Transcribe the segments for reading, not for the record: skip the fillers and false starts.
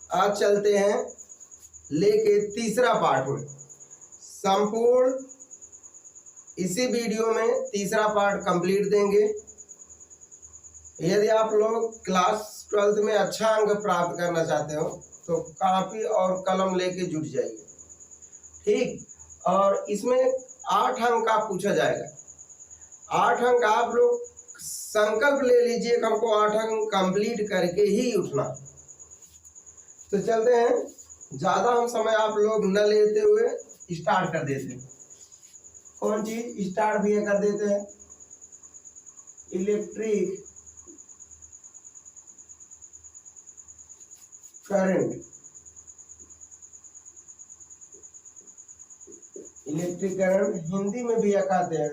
आज चलते हैं लेके तीसरा पार्ट में। संपूर्ण इसी वीडियो में तीसरा पार्ट कंप्लीट देंगे। यदि आप लोग क्लास 12th में अच्छा अंक प्राप्त करना चाहते हो तो कॉपी और कलम लेके जुट जाइए, ठीक। और इसमें 8 अंक का पूछा जाएगा। 8 अंक आप लोग संकल्प ले लीजिए कि हमको 8 अंक कंप्लीट करके ही उठना। तो चलते हैं, ज़्यादा हम समय आप लोग न लेते हुए स्टार्ट कर देते हैं। कौन चीज़ स्टार्ट भी कर देते हैं? Electric current. Electric current Hindi में भी कहते हैं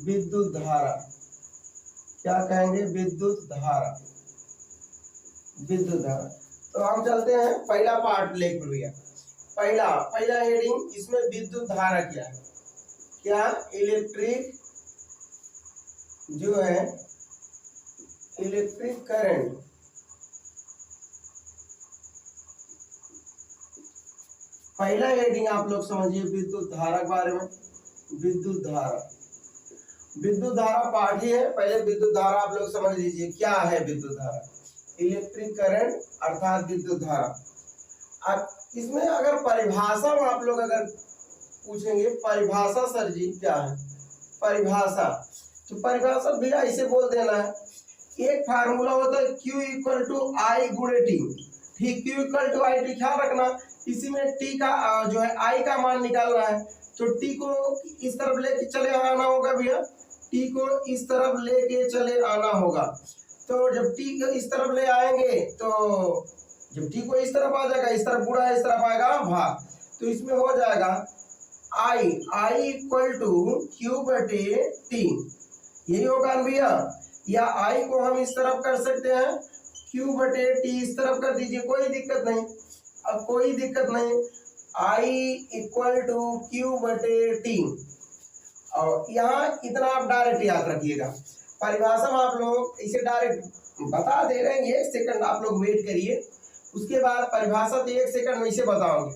विद्युत धारा। क्या कहेंगे? विद्युत धारा। विद्युत धारा। तो हम चलते हैं पहला पार्ट लेकर भैया। पहला हेडिंग इसमें विद्युत धारा क्या है? क्या इलेक्ट्रिक जो है इलेक्ट्रिक करंट पहला हेडिंग आप लोग समझिए विद्युत धारा के बारे में। विद्युत धारा पार्ट ही है। पहले विद्युत धारा आप लोग समझ लीजिए क्या है विद्युत धारा। इलेक्ट्रिक करंट अर्थात विद्युत धारा। अब इसमें अगर परिभाषा में आप लोग अगर पूछेंगे परिभाषा सर जी क्या है परिभाषा, तो परिभाषा भी ऐसे बोल देना है। एक फार्मूला होता है Q इक्वल टू आई गुणे टी, ठीक। Q equal to I T ख्याल रखना। इसी में टी का जो है आई का मान निकालना है, तो टी को इस तरफ लेके चले आना होगा भैया। टी को इस तरफ लेके चले आना होगा। तो जब टी को इस तरफ ले आएंगे तो जब टी को इस तरफ आ जाएगा, इस तरफ बुरा इस तरफ आएगा भाग, तो इसमें हो जाएगा आई इक्वल टू क्यू बटे टी, यही होगा भैया। या आई को हम इस तरफ कर सकते हैं, क्यू बटे टी इस तरफ कर दीजिए, कोई दिक्कत नहीं। अब कोई दिक्कत नहीं, आई इक्वल टू क्यू बटे टी। और यहाँ इतना आप डायरेक्ट याद रखिएगा। परिभाषा में आप लोग इसे डायरेक्ट बता दे रहे हैं, 1 सेकंड आप लोग वेट करिए। उसके बाद परिभाषा तो 1 सेकंड में इसे बताओगे।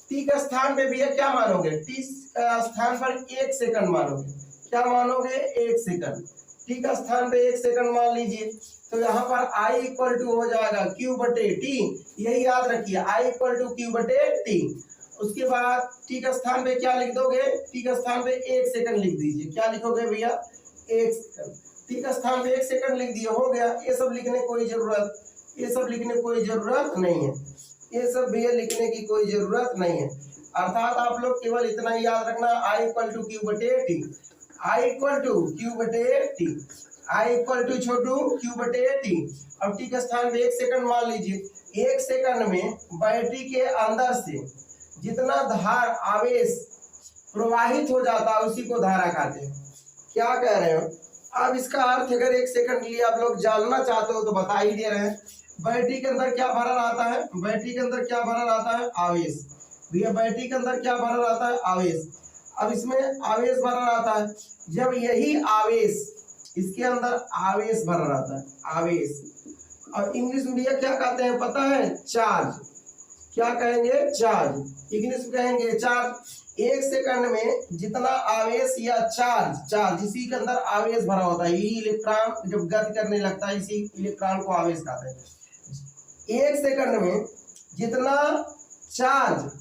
टी के स्थान पे भैया क्या मानोगे? टी स्थान पर 1 सेकंड मानोगे। क्या मानोगे? 1 सेकंड। टी का स्थान पे 1 सेकंड मान लीजिए, तो यहाँ पर आई इक्वल टू हो जाएगा क्यू बटे टी, यही याद रखिए, आई इक्वल टू क्यू बटे टी। उसके बाद टी का स्थान पे क्या लिख दोगे? टी का स्थान पे 1 सेकंड लिख दीजिए। क्या लिखोगे भैया? 1 सेकंड। टी का स्थान पे 1 सेकंड लिख दिया, हो गया। ये सब लिखने कोई जरूरत नहीं है। ये सब भैया लिखने की कोई जरूरत नहीं है। अर्थात आप लोग केवल इतना ही याद रखना, आई इक्वल टू क्यू बटे T, I equal to Q बटे टी, आई इक्वल टू छोटू क्यू बटे टी। अब टी का स्थान पे 1 सेकंड मान लीजिए। 1 सेकंड में बैटरी के अंदर से जितना धार आवेश प्रवाहित हो जाता है उसी को धारा कहते हैं। क्या कह रहे हो? अब इसका अर्थ अगर 1 सेकंड के लिए आप लोग जानना चाहते हो तो बता ही दे रहे हैं। बैटरी के अंदर क्या भरा रहता है? बैटरी के अंदर क्या भरा रहता है? आवेश। भैया बैटरी के अंदर क्या भरा रहता है? आवेश। अब इसमें आवेश भरा रहता है। जब यही आवेश इसके अंदर आवेश भरा रहता है, आवेश। और इंग्लिश में भैया क्या कहते हैं पता है? चार्ज। क्या कहेंगे? चार्ज। इंग्लिश में कहेंगे चार्ज। 1 सेकंड में जितना आवेश या चार्ज इसी के अंदर आवेश भरा होता है। ये इलेक्ट्रॉन जब गति करने लगता है इसी इलेक्ट्रॉन को आवेश कहते हैं। 1 सेकंड में जितना चार्ज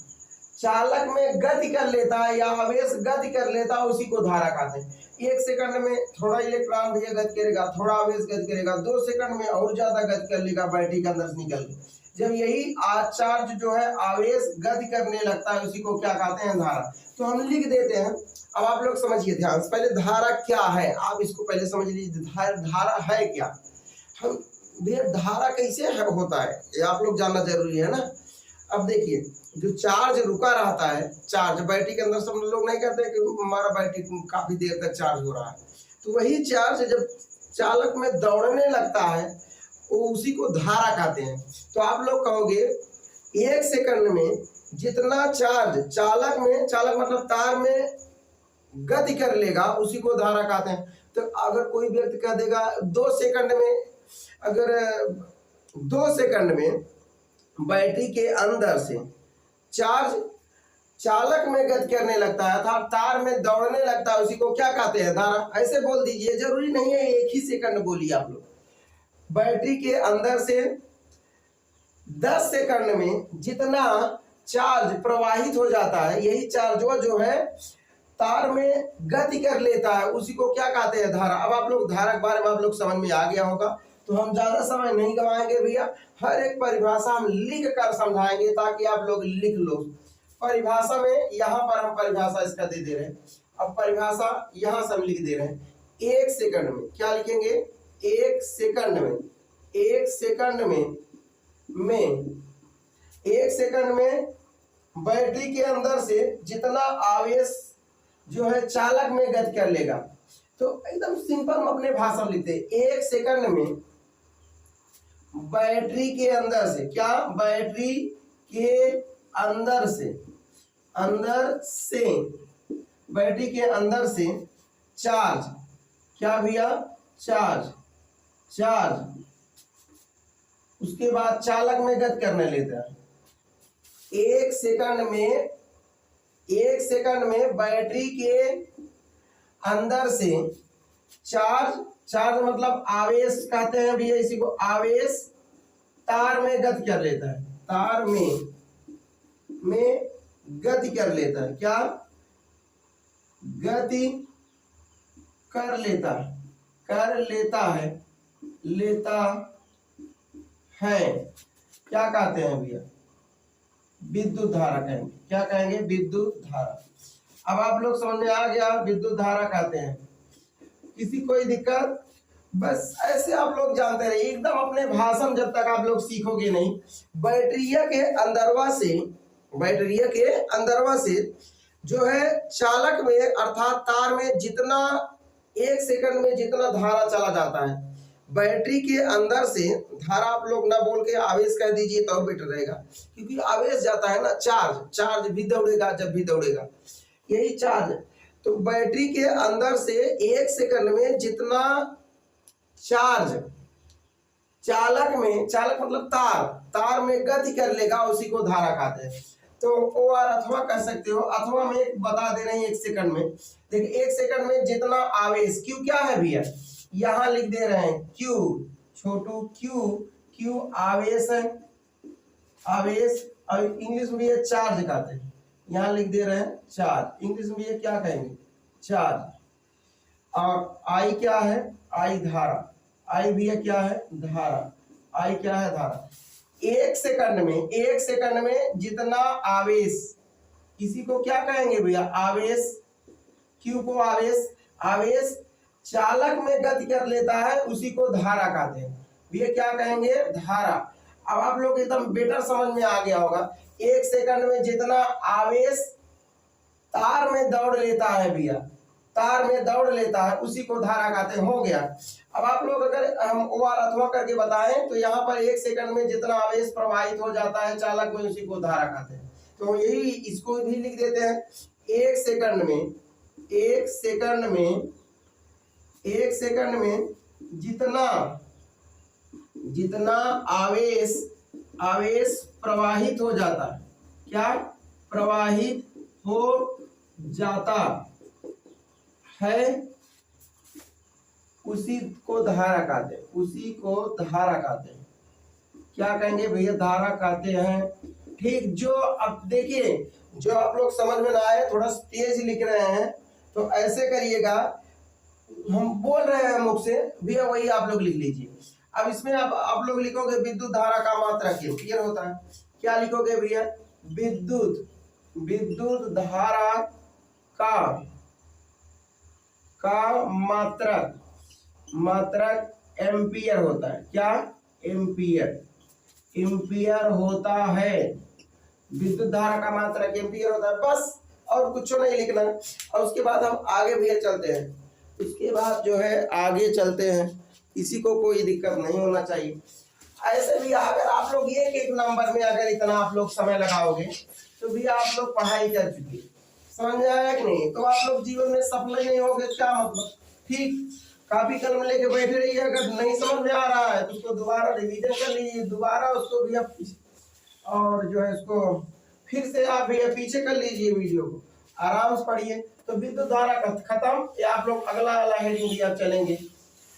चालक में गति कर लेता है या आवेश गति कर लेता है उसी को धारा कहते हैं। 1 सेकंड में थोड़ा इलेक्ट्रॉन भैया गति करेगा, थोड़ा आवेश गति करेगा, 2 सेकंड में और ज्यादा गति कर लेगा बैटरी के अंदर से निकल के। जब यही चार्ज जो है आवेश गति करने लगता है उसी को क्या कहते हैं? धारा। तो हम लिख देते हैं। अब आप लोग समझिए ध्यान से, पहले धारा क्या है आप इसको पहले समझ लीजिए। धारा है क्या? हम भैया धारा कैसे होता है ये आप लोग जानना जरूरी है ना। अब देखिए, जो चार्ज रुका रहता है, चार्ज बैटरी के अंदर सब लोग नहीं कहते कि हमारा बैटरी काफी देर तक चार्ज हो रहा है, तो वही चार्ज जब चालक में दौड़ने लगता है वो उसी को धारा कहते हैं। तो आप लोग कहोगे 1 सेकंड में जितना चार्ज चालक मतलब तार में गति कर लेगा उसी को धारा कहते हैं। तो अगर कोई व्यक्ति कह देगा 2 सेकंड में, अगर 2 सेकंड में बैटरी के अंदर से चार्ज चालक में गति करने लगता है अर्थात तार में दौड़ने लगता है, उसी को क्या कहते हैं? धारा। ऐसे बोल दीजिए, जरूरी नहीं है एक ही सेकंड बोलिए आप लोग। बैटरी के अंदर से 10 सेकंड में जितना चार्ज प्रवाहित हो जाता है, यही चार्ज जो है तार में गति कर लेता है, उसी को क्या कहते हैं? धारा। अब आप लोग धारा के बारे में आप लोग समझ में आ गया होगा, तो हम ज्यादा समय नहीं गवाएंगे भैया। हर एक परिभाषा हम लिख कर समझाएंगे ताकि आप लोग लिख लो। परिभाषा में यहाँ पर हम परिभाषा इसका दे रहे हैं। अब परिभाषा यहाँ से हम लिख दे रहे हैं। 1 सेकंड में क्या लिखेंगे? 1 सेकंड में 1 सेकंड में बैटरी के अंदर से जितना आवेश जो है चालक में गति कर लेगा। तो एकदम सिंपल हम अपने भाषा में लिखते हैं। 1 सेकंड में बैटरी के अंदर से क्या? बैटरी के अंदर से बैटरी के अंदर से चार्ज क्या भैया? चार्ज उसके बाद चालक में गति करने लेता है। 1 सेकंड में बैटरी के अंदर से चार्ज मतलब आवेश कहते हैं भैया इसी को। आवेश तार में गति कर लेता है, तार में गति कर लेता है। क्या? गति कर लेता है। क्या कहते हैं भैया? विद्युत धारा कहेंगे। क्या कहेंगे? विद्युत धारा। अब आप लोग समझ में आ गया विद्युत धारा कहते हैं। किसी कोई दिक्कत? बस ऐसे आप लोग जानते रहिए एकदम अपने भाषा में, जब तक आप लोग सीखोगे नहीं। बैटरिया के अंदरवा से जो है चालक में अर्थात तार में जितना 1 सेकंड में जितना धारा चला जाता है, बैटरी के अंदर से धारा आप लोग ना बोल के आवेश कह दीजिए तो बेटर रहेगा, क्योंकि आवेश जाता है ना। चार्ज भी दौड़ेगा, जब भी दौड़ेगा यही चार्ज। तो बैटरी के अंदर से 1 सेकंड में जितना चार्ज चालक मतलब तार में गति कर लेगा, उसी को धारा कहते हैं। तो ओ और अथवा कह सकते हो। अथवा में एक बता दे रहे हैं 1 सेकंड में। देखिए 1 सेकंड में जितना आवेश, क्यू क्या है भैया? यहाँ लिख दे रहे हैं क्यू, छोटू क्यू आवेश है, आवेश। और इंग्लिश में ये चार्ज कहते हैं, यहाँ लिख दे रहे हैं चार्ज। इंग्लिश में ये क्या कहेंगे? चार्ज। और आई क्या है? आई धारा। आई भी क्या है? धारा। आई क्या है? धारा। 1 सेकंड में जितना आवेश, इसी को क्या कहेंगे भैया? आवेश। क्यू को आवेश चालक में गति कर लेता है, उसी को धारा कहते हैं। भैया क्या कहेंगे? धारा। अब आप लोग एकदम बेटर समझ में आ गया होगा। 1 सेकंड में जितना आवेश तार में दौड़ लेता है भैया, तार में दौड़ लेता है, उसी को धारा कहते हैं। हो गया। अब आप लोग अगर हम ओ और अथवा करके बताएं तो यहाँ पर 1 सेकंड में जितना आवेश प्रवाहित हो जाता है चालक में, उसी को धारा कहते हैं। तो यही इसको भी लिख देते हैं। 1 सेकंड में जितना आवेश प्रवाहित हो जाता है, क्या? प्रवाहित हो जाता है, उसी को धारा कहते हैं। क्या कहेंगे भैया? धारा कहते हैं। ठीक। जो अब देखिए, जो आप लोग समझ में ना आए, थोड़ा तेज लिख रहे हैं तो ऐसे करिएगा। हम बोल रहे हैं मुख से भैया, वही आप लोग लिख लीजिए। अब इसमें आप लोग लिखोगे विद्युत धारा का मात्रक क्लियर होता है। क्या लिखोगे भैया? विद्युत धारा का मात्रक एम्पियर होता है। क्या? एम्पियर होता है। विद्युत धारा का मात्रक एम्पियर होता है। बस और कुछ नहीं लिखना। और उसके बाद हम आगे भैया चलते हैं। उसके बाद जो है आगे चलते हैं, किसी को कोई दिक्कत नहीं होना चाहिए। ऐसे भी अगर आप लोग एक नंबर में अगर इतना आप लोग समय लगाओगे तो भी आप लोग पढ़ाई कर चुके, समझ आया कि नहीं? तो आप लोग जीवन में सफल नहीं होगे। क्या मतलब? ठीक। कॉपी कलम लेके बैठे रहिए, अगर नहीं समझ में आ रहा है तो उसको दोबारा रिवीजन कर लीजिए, दोबारा उसको भी आप और जो है इसको फिर से आप भैया पीछे कर लीजिए, वीडियो को आराम से पढ़िए। तो विद्युत धारा खत्म, या आप लोग अगला वाला हेडिंग भी आप चलेंगे,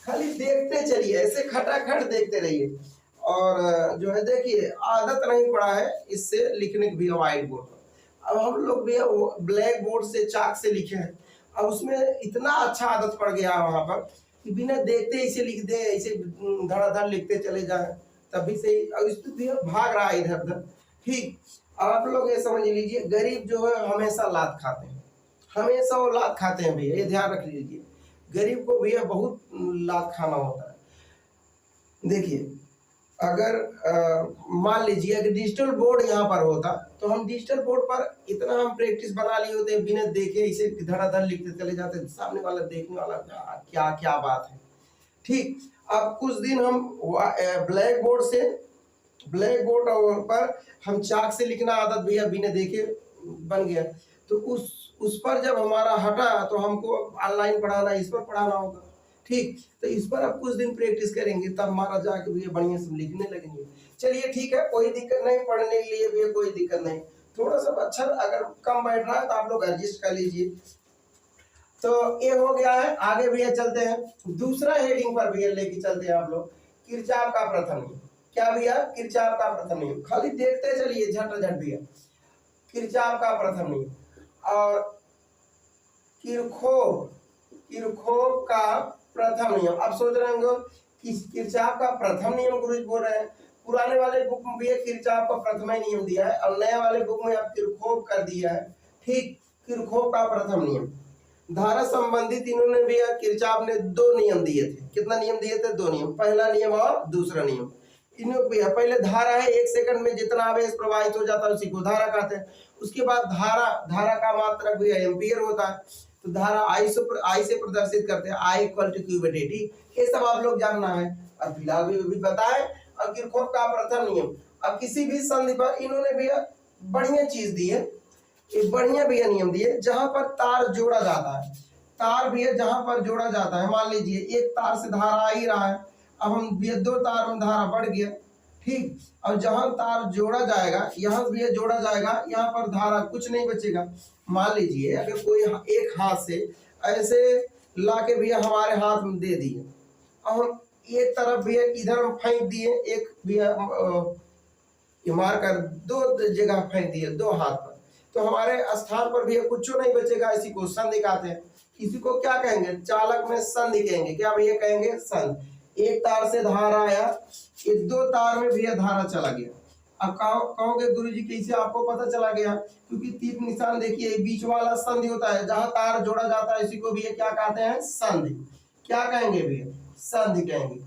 खाली देखते चलिए, ऐसे खटाखट देखते रहिए। और जो है देखिए, आदत नहीं पड़ा है इससे लिखने की भी व्हाइट बोर्ड पर। अब हम लोग भी ब्लैक बोर्ड से चाक से लिखे हैं, अब उसमें इतना अच्छा आदत पड़ गया है वहां पर कि बिना देखते ऐसे लिख दे, ऐसे धड़ाधड़ लिखते चले जाए, तभी से भी भाग रहा है इधर उधर। ठीक, आप लोग ये समझ लीजिए, गरीब जो है हमेशा लात खाते हैं, हमेशा वो लात खाते हैं भैया, ये ध्यान रख लीजिए। गरीब को भैया बहुत लात खाना होता है। देखिए, अगर मान लीजिए अगर डिजिटल बोर्ड यहाँ पर होता तो हम डिजिटल बोर्ड पर इतना हम प्रैक्टिस बना लिए होते, बिना देखे इसे धड़ाधड़ लिखते चले जाते, सामने वाला देखने वाला क्या क्या बात है। ठीक, अब कुछ दिन हम ब्लैक बोर्ड पर हम चाक से लिखना आदत भैया बिना देखे बन गया, तो उस पर जब हमारा हटा तो हमको ऑनलाइन पढ़ाना, इस पर पढ़ाना होगा। ठीक, तो इस पर आप कुछ दिन प्रैक्टिस करेंगे, तब हमारा जाके भी बढ़िया से लिखने लगेंगे। चलिए ठीक है, कोई दिक्कत नहीं, पढ़ने के लिए भी कोई दिक्कत नहीं। थोड़ा सा अक्षर अगर कम बैठ रहा है तो आप लोग एडजस्ट कर लीजिए। तो ये हो गया है, आगे भैया चलते हैं दूसरा हेडिंग पर भैया लेके चलते हैं आप लोग, किरचॉफ का प्रथम नियम। क्या भैया? किरचॉफ का प्रथम नियम, खाली देखते चलिए झट भैया। किरचॉफ का प्रथम नियम और किरचॉफ का प्रथम नियम। अब सोच रहे होंगे कि किरचॉफ का प्रथम नियम गुरुजी बोल रहे हैं, पुराने वाले बुक में भी किरचॉफ का प्रथम नियम दिया है और नए वाले बुक में अब किरचॉफ कर दिया है। ठीक, किरचॉफ का प्रथम नियम, धारा संबंधित इन्होंने भी किरचॉफ ने दो नियम दिए थे। कितना नियम दिए थे? दो नियम, पहला नियम और दूसरा नियम। इन्होंने पहले धारा है, 1 सेकंड में जितना आवेश प्रवाहित हो जाता है उसी को धारा कहते हैं। उसके बाद धारा का मात्रक भी एम्पियर होता है, तो धारा आई से प्रदर्शित करते हैं, I = Q/T। ये सब आप लोग जानना है और फिलहाल भी बताएं। और किरचॉफ का प्रथम नियम, अब किसी भी संधि पर इन्होंने भी बढ़िया चीज दी है, एक बढ़िया भैया नियम दिए, जहां पर तार जोड़ा जाता है, तार भैया जहां पर जोड़ा जाता है, मान लीजिए एक तार से धारा आ ही रहा है, अब हम भैया 2 तार में धारा बढ़ गया। ठीक, और जहां तार जोड़ा जाएगा, यहाँ भैया जोड़ा जाएगा, यहाँ पर धारा कुछ नहीं बचेगा। मान लीजिए अगर कोई एक हाथ से ऐसे लाके भैया हमारे हाथ में दे दिए, अब हम एक तरफ भैया इधर हम फेंक दिए, एक भैया मार कर 2 जगह फेंक दिए, 2 हाथ पर, तो हमारे स्थान पर भी कुछ नहीं बचेगा। इसी को संधि कहते हैं। इसी को क्या कहेंगे? चालक में संधि कहेंगे। क्या भैया कहेंगे? संधि। एक तार से धारा आया, ये 2 तार में भैया धारा चला गया। अब कहोगे गुरुजी कैसे आपको पता चला गया? क्योंकि तीर निशान देखिए, बीच वाला संधि होता है, जहां तार जोड़ा जाता है, इसी को भैया क्या कहते हैं? संधि। क्या कहेंगे भैया? संधि कहेंगे।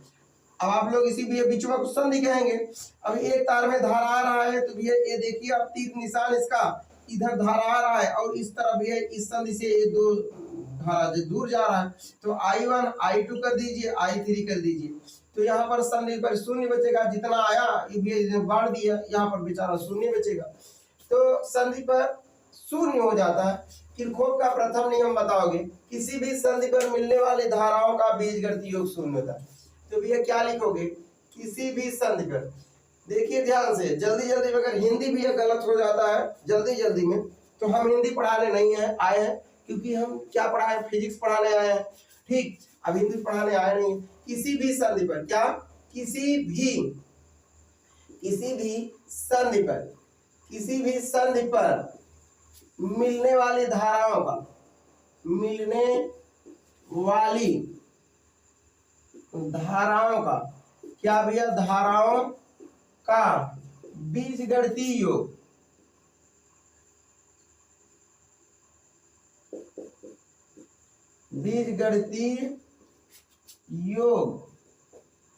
अब आप लोग इसी भैया बीच में कुछ संधि कहेंगे। अब एक तार में धारा आ रहा है, तो भैया ये देखिए, अब तीर निशान इसका इधर धारा आ रहा है और इस तरफ भी इस संधि से ये 2 धारा जो दूर जा रहा है, तो I1 I2 कर दीजिए, I3 कर दीजिए, तो यहाँ पर संधि पर शून्य बचेगा। जितना आया ये बांट दिया, यहाँ पर बेचारा शून्य बचेगा, तो संधि पर शून्य हो जाता है। किरचॉफ का प्रथम नियम बताओगे, किसी भी संधि पर मिलने वाली धाराओं का बीजगणितीय योग शून्य होता है। तो भैया क्या लिखोगे? किसी भी संधि पर, देखिए ध्यान से, जल्दी अगर हिंदी भी गलत हो जाता है जल्दी में, तो हम हिंदी पढ़ाने नहीं आए हैं, क्योंकि हम क्या पढ़ाए? फिजिक्स पढ़ाने आए हैं। ठीक, अब हिंदी पढ़ाने आए नहीं। किसी भी संधि पर, क्या? किसी भी संधि पर मिलने वाली धाराओं का क्या भैया? धाराओं का बीजगणितीय योग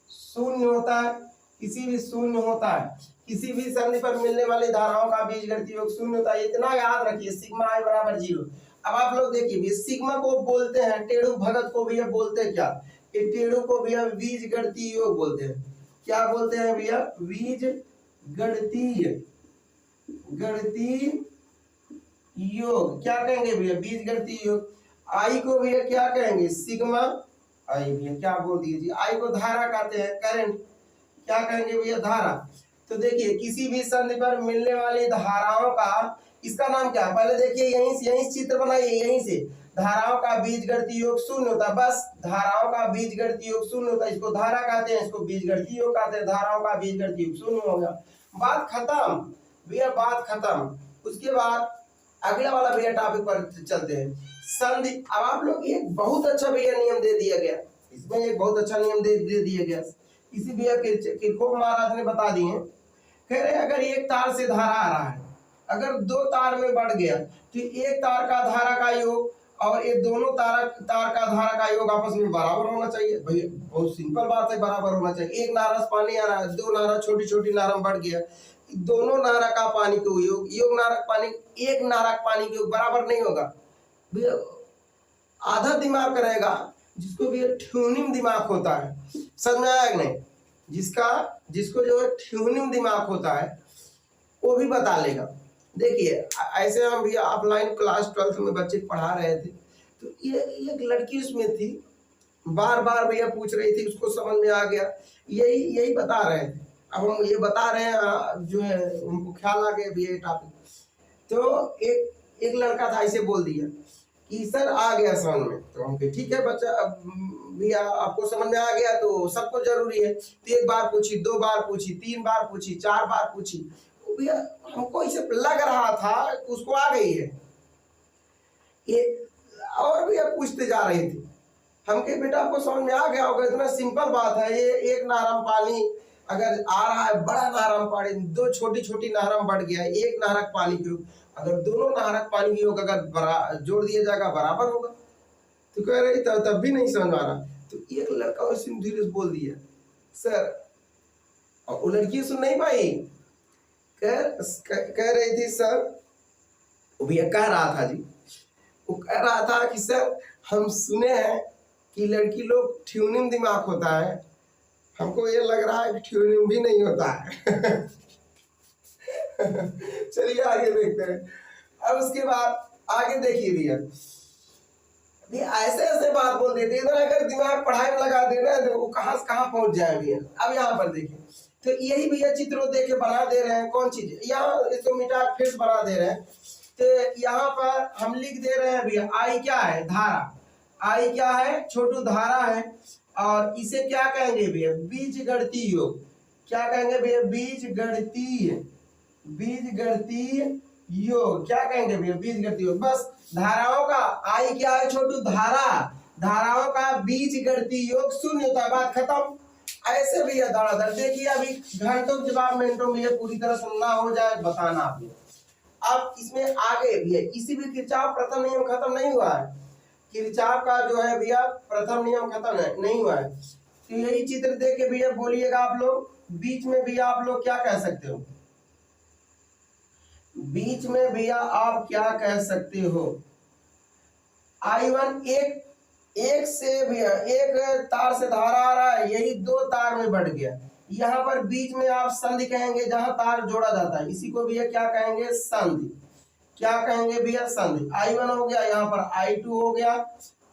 शून्य होता है। किसी भी शून्य होता है, किसी भी संधि पर मिलने वाली धाराओं का बीजगणितीय योग शून्य होता है। इतना याद रखिए, सिग्मा I = 0। अब आप लोग देखिए, सिग्मा को बोलते हैं, टेढ़ू भगत को भैया बोलते हैं क्या? ये टेढ़ू को भैया बीजगणितीय योग बोलते हैं। क्या बोलते हैं भैया? बीजगणितीय योग। क्या कहेंगे भैया? बीजगणितीय योग। आई को भैया क्या कहेंगे? सिग्मा आई। भैया क्या बोल दीजिए? आई को धारा कहते हैं, करंट। क्या कहेंगे भैया? धारा। तो देखिए किसी भी संधि पर मिलने वाली धाराओं का, इसका नाम क्या है, पहले देखिए यहीं चित्र बनाइए, यहीं से धाराओं का बीजगणितीय योग शून्य होता है, बस धाराओं का बीजगणितीय योग शून्य होता है, इसको धारा कहते हैं, इसको बीजगणितीय योग कहते हैं, धाराओं का बीजगणितीय योग शून्य हो गया, बात खत्म भैया, बात खत्म। उसके बाद अगला वाला भैया टॉपिक पर चलते हैं, संधि। अब आप लोग एक बहुत अच्छा भैया नियम दे दिया गया, इसमें एक बहुत अच्छा नियम दे दिया गया, इसी भैया किरचॉफ महाराज ने बता दिए। कह रहे अगर एक तार से धारा आ रहा है, अगर दो तार में बढ़ गया तो एक तार का धारा का योग और ये दोनों तार का धारा का योग आपस में बराबर होना चाहिए। भैया बहुत सिंपल बात है, बराबर होना चाहिए। एक नारा से पानी आ रहा है, दो नारा छोटी छोटी नारा में बढ़ गया, दोनों नारा का पानी का योग नारा पानी, एक नारा पानी के योग बराबर नहीं होगा। आधा दिमाग रहेगा, जिसको भी ट्यूनिंग दिमाग होता है, समझ में आया कि नहीं, जिसको जो है ट्यूनिंग दिमाग होता है वो भी बता लेगा। देखिए ऐसे हम भी ऑफलाइन क्लास 12th में बच्चे पढ़ा रहे थे, तो ये एक लड़की उसमें थी, बार बार भैया पूछ रही थी, उसको समझ में आ गया, यही बता रहे थे। अब हम ये बता रहे हैं, जो है उनको ख्याल आ गया भी ये टॉपिक। तो एक लड़का था, ऐसे बोल दिया कि सर आ गया समझ में, तो हम कहे ठीक है बच्चा, अब भैया आपको समझ में आ गया तो सबको जरूरी है। तो एक बार पूछी, दो बार पूछी, तीन बार पूछी, चार बार पूछी, भैया हमको ऐसे लग रहा था कि उसको आ गई है, ये और भैया पूछते जा रही थी। हम कहे बेटा आपको समझ में आ गया होगा, इतना सिंपल बात है, ये एक नारम पानी अगर आ रहा है, बड़ा नारम पानी, दो छोटी छोटी नारम बढ़ गया, एक नारक पानी की योग, अगर दोनों नारक पानी की योग अगर जोड़ दिया जाएगा बराबर होगा। तो कह रही तब भी नहीं समझ आ रहा, तो एक लड़का धीरे से बोल दिया सर, और वो लड़की सुन नहीं पाई, कह रही थी सर, वो भैया कह रहा था जी, वो कह रहा था कि सर हम सुने हैं कि लड़की लोग ट्यूनिंग दिमाग होता है, हमको ये लग रहा है कि ट्यूनिंग भी नहीं होता है। चलिए आगे देखते हैं। अब उसके बाद आगे देखिए भैया, ऐसे बात बोल देते, इधर अगर दिमाग पढ़ाई में लगा देना तो वो कहाँ से कहाँ पहुंच जाए भैया। अब यहाँ पर देखिए, तो यही भैया चित्रों देख के बना दे रहे हैं, कौन चीज यहाँ इसको मिटा फिर से बना दे रहे हैं। तो यहाँ पर हम लिख दे रहे हैं भैया, आई क्या है, धारा, आई क्या है, छोटू धारा है, और इसे क्या कहेंगे भैया, बीजगणितीय योग। क्या कहेंगे भैया, बीजगणितीय योग, क्या कहेंगे भैया, बीजगणितीय योग। बस धाराओं का, आई क्या है, छोटू धारा, धाराओं का बीजगणितीय योग शून्य होता है, बात खत्म। ऐसे भैया धड़ाधड़ देखिए, अभी घंटों के जवाब मिनटों में पूरी तरह सुनना हो जाए बताना आपने। अब इसमें आगे भैया इसी भी किरचॉफ प्रथम नियम खत्म नहीं हुआ है, किरचॉफ का जो है भैया प्रथम नियम खत्म नहीं हुआ है। तो यही चित्र देख के भैया बोलिएगा आप लोग, बीच में भैया आप लोग क्या कह सकते हो, बीच में भैया आप क्या कह सकते हो, I1 एक से भैया एक तार से धारा आ रहा है, यही दो तार में बढ़ गया, यहाँ पर बीच में आप संधि कहेंगे, जहां तार जोड़ा जाता है, इसी को भैया क्या कहेंगे, संधि। क्या कहेंगे भैया, संधि। I1 हो गया, यहाँ पर I2 हो गया,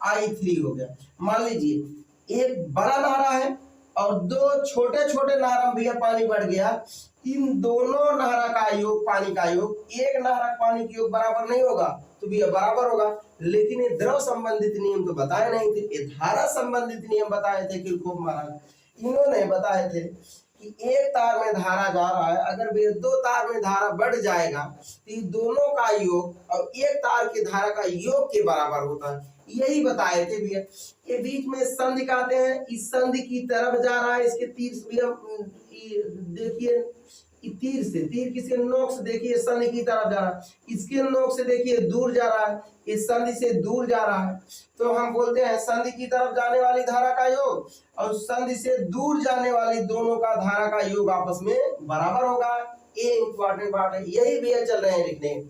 I3 हो गया। मान लीजिए एक बड़ा नारा है और दो छोटे छोटे नारा में भैया पानी बढ़ गया, इन दोनों नारा का योग, पानी का योग, एक नारा पानी के योग बराबर नहीं होगा, तो भैया बराबर होगा। लेकिन ये द्रव संबंधित नियम तो बताए नहीं थे, ये धारा संबंधित नियम बताए थे किरचॉफ महाराज, इन्होंने बताए थे कि एक तार में धारा जा रहा है, अगर भैया दो तार में धारा बढ़ जाएगा तो दोनों का योग और एक तार की धारा का योग के बराबर होता है, यही बताए थे भैया। ये बीच में संधि कहते हैं, इस संधि की तरफ जा रहा है, इसके तीर से भैया देखिए, तीर से, तीर किसी नोक से देखिए संधि की तरफ जा रहा है, इसके नोक से देखिए दूर जा रहा है, इस संधि से दूर जा रहा है, तो हम बोलते हैं संधि की तरफ जाने वाली धारा का योग और संधि से दूर जाने वाली दोनों का धारा का योग आपस में बराबर होगा। ये इंपॉर्टेंट बात है, यही भैया चल रहे हैं लिखने,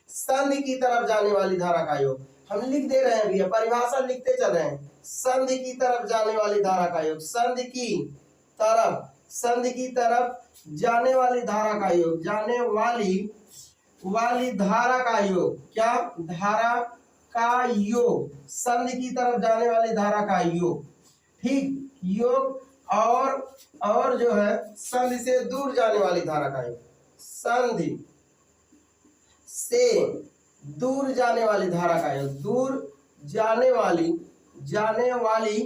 संधि की तरफ जाने वाली धारा का योग हम लिख दे रहे हैं भैया, परिभाषा लिखते चल रहे हैं, संधि की तरफ जाने वाली धारा का योग, संधि की तरफ जाने वाली धारा का योग, जाने वाली धारा का योग, क्या, धारा का योग, संधि की तरफ जाने वाली धारा का योग, ठीक, योग और जो है संधि से दूर जाने वाली धारा का योग, संधि से दूर जाने वाली धारा का योग, दूर जाने वाली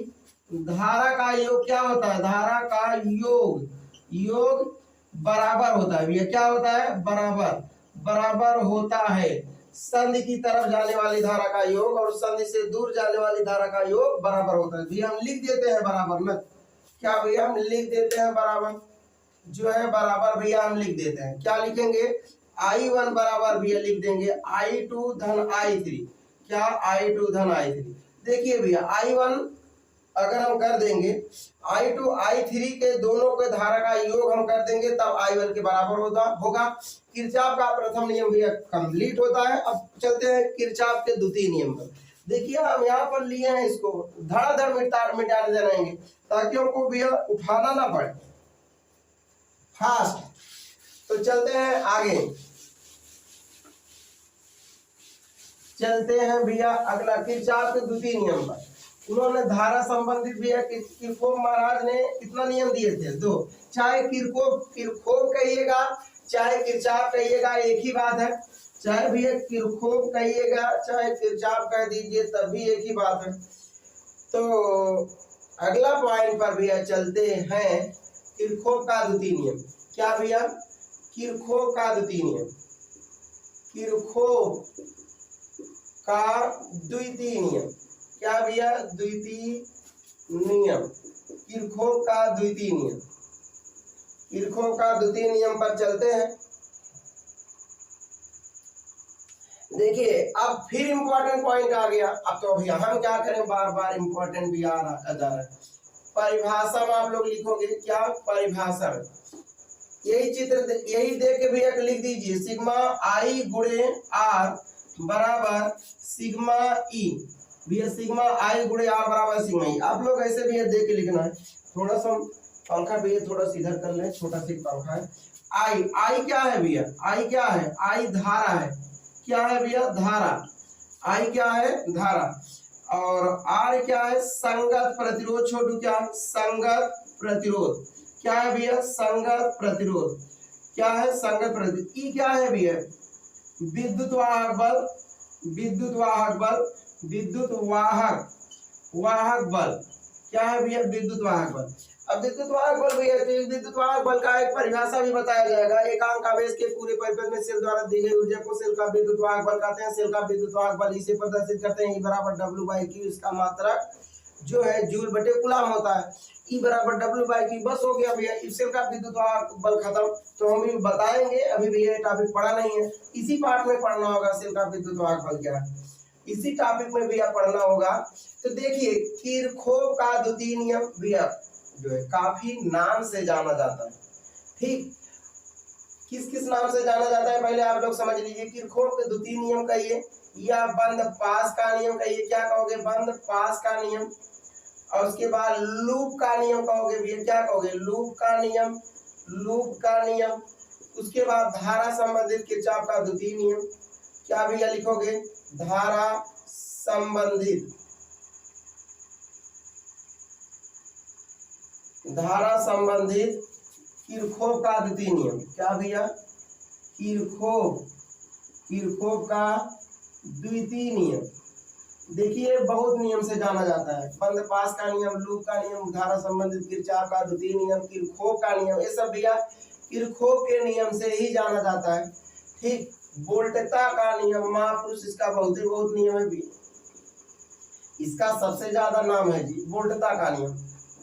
धारा का योग क्या होता है? धारा का योग बराबर होता है। ये क्या होता है? बराबर होता है संधि की तरफ जाने वाली धारा का योग और संधि से दूर जाने वाली धारा का योग बराबर होता है। भैया हम लिख देते हैं बराबर ना, क्या भैया हम लिख देते हैं बराबर, जो है बराबर भैया हम लिख देते हैं। क्या लिखेंगे? I1 बराबर भैया लिख देंगे I2 धन I3। क्या? I2 धन I3। देखिए भैया I1 अगर हम कर देंगे I2 I3 के दोनों के धारा का योग हम कर देंगे तब I1 के बराबर होगा। किरचॉफ का प्रथम नियम भैया कंप्लीट होता है। अब चलते हैं किरचॉफ के द्वितीय नियम पर। देखिए हम यहाँ पर लिए हैं, इसको धड़ाधड़ मिटा देंगे ताकि हमको भैया उठाना ना पड़े फास्ट। तो चलते हैं आगे, चलते हैं भैया अगला किरचॉफ के द्वितीय नियम पर। उन्होंने धारा संबंधित भैया किरचॉफ महाराज ने कितना नियम दिए थे? 2। चाहे किरचॉफ कहिएगा चाहे किरचॉफ कहिएगा एक ही बात है। चाहे भैया किरचॉफ कहिएगा चाहे किरचॉफ कह दीजिए तब भी एक ही बात है। तो अगला पॉइंट पर भैया चलते हैं किरचॉफ का द्वितीय नियम। क्या भैया? किरचॉफ का द्वितीय नियम, किरचॉफ का द्वितीय नियम। क्या भैया? द्वितीय नियम, किरचॉफ का द्वितीय नियम। किरचॉफ का द्वितीय नियम पर चलते हैं। देखिए अब फिर इंपॉर्टेंट पॉइंट आ गया। अब तो भैया हम क्या करें, बार बार इंपॉर्टेंट भी आ जा रहा है। परिभाषा में आप लोग लिखोगे क्या? परिभाषा में यही चित्र यही देख के भैया लिख दीजिए, सिग्मा I गुणे R बराबर सिग्मा E। भैया सिग्मा I गुणे R बराबर सिग्मा E। आप लोग ऐसे भैया देख के लिखना है। थोड़ा सा पंखा भैया थोड़ा सा इधर कर ले, छोटा सा पंखा है। I क्या है भैया? I क्या है? I धारा है। क्या है भैया? धारा। I क्या है? धारा। और R क्या है? संगत प्रतिरोध। छोटू क्या है? संगत प्रतिरोध। क्या है भैया? संगत प्रतिरोध। क्या है? संगत प्रतिरोध। E क्या है भैया? विद्युत वाहक बल, विद्युत वाहक बल, विद्युत वाहक बल। क्या है भैया? विद्युत वाहक बल। अब विद्युत वाहक बल भैया, विद्युत वाहक बल का एक परिभाषा भी बताया जाएगा। एकांक आवेश के पूरे परिपथ में सेल द्वारा दी गई ऊर्जा को सेल का विद्युत वाहक बल कहते हैं। सेल का विद्युत वाहक बल इसे प्रदर्शित करते हैं। E बराबर W/Q। इसका मात्रक जो है जूल बटे कूलम होता है। E बराबर W/Q। बस हो गया भैया, सेल का विद्युत वाहक बल खत्म। तो हम भी बताएंगे, अभी भैया टॉपिक पढ़ा नहीं है, इसी पार्ट में पढ़ना होगा सेल का विद्युत वाहक बल क्या है, इसी टॉपिक में भैया पढ़ना होगा। तो देखिए किरचॉफ का द्वितीय नियम भैया जो है काफी नाम से जाना जाता है। ठीक, किस किस नाम से जाना जाता है पहले आप लोग समझ लीजिए। किरचॉफ के द्वितीय नियम कहिए या बंद पास का नियम कहिए। क्या कहोगे? बंद पास का नियम। और उसके बाद लूप का नियम कहोगे भैया। क्या कहोगे? लूप का नियम, लूप का नियम। उसके बाद धारा संबंधित किरचॉफ का द्वितीय नियम। क्या भैया लिखोगे? धारा संबंधित, धारा संबंधित किरचॉफ का द्वितीय नियम। क्या भैया? किरचॉफ का द्वितीय नियम। देखिए बहुत नियम से जाना जाता है। बंद पास का नियम, लूप का नियम, धारा संबंधित किरचॉफ का द्वितीय नियम, किरचॉफ का नियम, ये सब भैया किरचॉफ के नियम से ही जाना जाता है। ठीक, वोल्टता का नियम, महापुरुष इसका बहुत ही बहुत नियम है भी, इसका सबसे ज्यादा नाम है जी वोल्टता का नियम।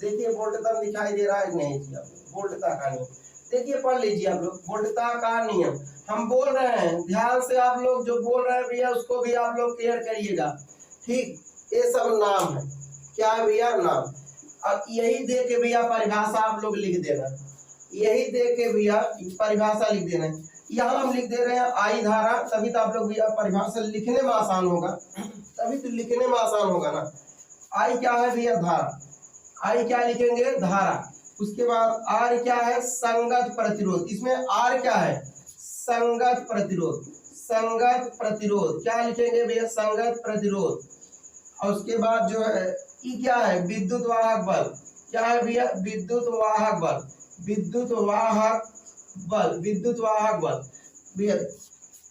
देखिए वोल्टता दिखाई दे रहा है नहीं जी? वोल्टता का नियम देखिए पढ़ लीजिए आप लोग। वोल्टता का नियम हम बोल रहे हैं, ध्यान से आप लोग जो बोल रहे हैं भैया उसको भी आप लोग क्लियर करिएगा। ठीक, ये सब नाम है। क्या है भैया? नाम। अब यही दे के भैया परिभाषा आप लोग लिख देना, यही दे के भैया परिभाषा लिख देना। यहाँ हम लिख दे रहे हैं I धारा, तभी तो आप लोग भैया परिभाषा लिखने में आसान होगा, तभी तो लिखने में आसान होगा ना। I क्या है भैया? धारा। I क्या लिखेंगे? धारा। उसके बाद R क्या है? संगत प्रतिरोध। इसमें R क्या है? संगत प्रतिरोध, संगत प्रतिरोध। क्या लिखेंगे भैया? संगत प्रतिरोध। और उसके बाद जो है E क्या है? विद्युत वाहक बल, क्या है भैया, विद्युत वाहक बल, विद्युत वाहक बल, विद्युत वाहक बल। भैया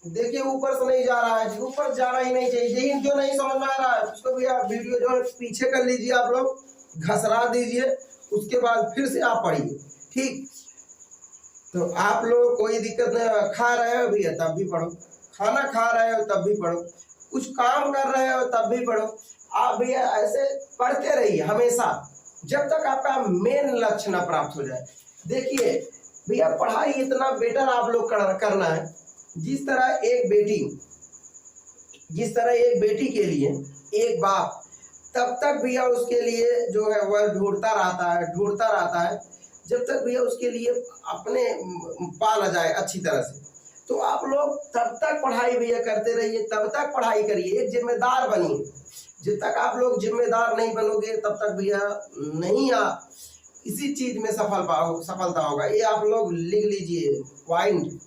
देखिए ऊपर से नहीं जा रहा है, ऊपर जाना ही नहीं चाहिए, लेकिन जो नहीं समझ में आ रहा है उसको भैया वीडियो जो है पीछे कर लीजिए, आप लोग घसरा दीजिए, उसके बाद फिर से आप पढ़िए, ठीक। तो आप लोग कोई दिक्कत नहीं, खा रहे हो भैया तब भी पढ़ो, खाना खा रहे हो तब भी पढ़ो, कुछ काम कर रहे हो तब भी पढ़ो। आप भैया ऐसे पढ़ते रहिए हमेशा, जब तक आपका मेन लक्ष्य ना प्राप्त हो जाए। देखिए भैया पढ़ाई इतना बेटर आप लोग करना है, जिस तरह एक बेटी के लिए एक बाप तब तक भैया उसके लिए जो है वह ढूंढता रहता है जब तक भैया उसके लिए अपने पाला जाए अच्छी तरह से। तो आप लोग तब तक पढ़ाई भैया करते रहिए, तब तक पढ़ाई करिए, एक जिम्मेदार बनिए। जब तक आप लोग जिम्मेदार नहीं बनोगे तब तक भैया नहीं आप किसी चीज में सफलता होगा। ये आप लोग लिख लीजिए पॉइंट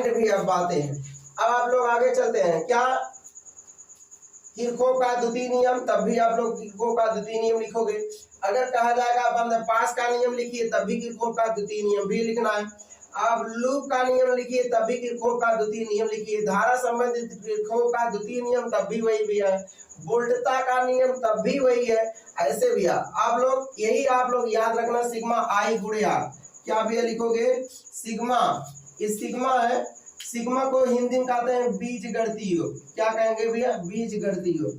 भी अब बातें हैं। अब आप लोग आगे चलते हैं, क्या किरचॉफ का द्वितीय नियम, तब भी आप लोग किरचॉफ का द्वितीय नियम लिखोगे। अगर कहा जाएगा बंद पास का नियम लिखिए तब भी किरचॉफ का द्वितीय नियम भी लिखना है। आप लूप का नियम लिखिए तब भी किरचॉफ का द्वितीय नियम लिखिए। धारा संबंधित किरचॉफ का द्वितीय नियम तब भी वही भी है। वोल्टता का नियम तब भी वही है। ऐसे भी आप लोग याद रखना, सिग्मा आई गुणे आर। क्या भैया लिखोगे, सिग्मा, ये सिग्मा है, सिग्मा को हिंदी में कहते हैं बीजगणितीय योग। क्या कहेंगे भैया, बीजगणितीय योग।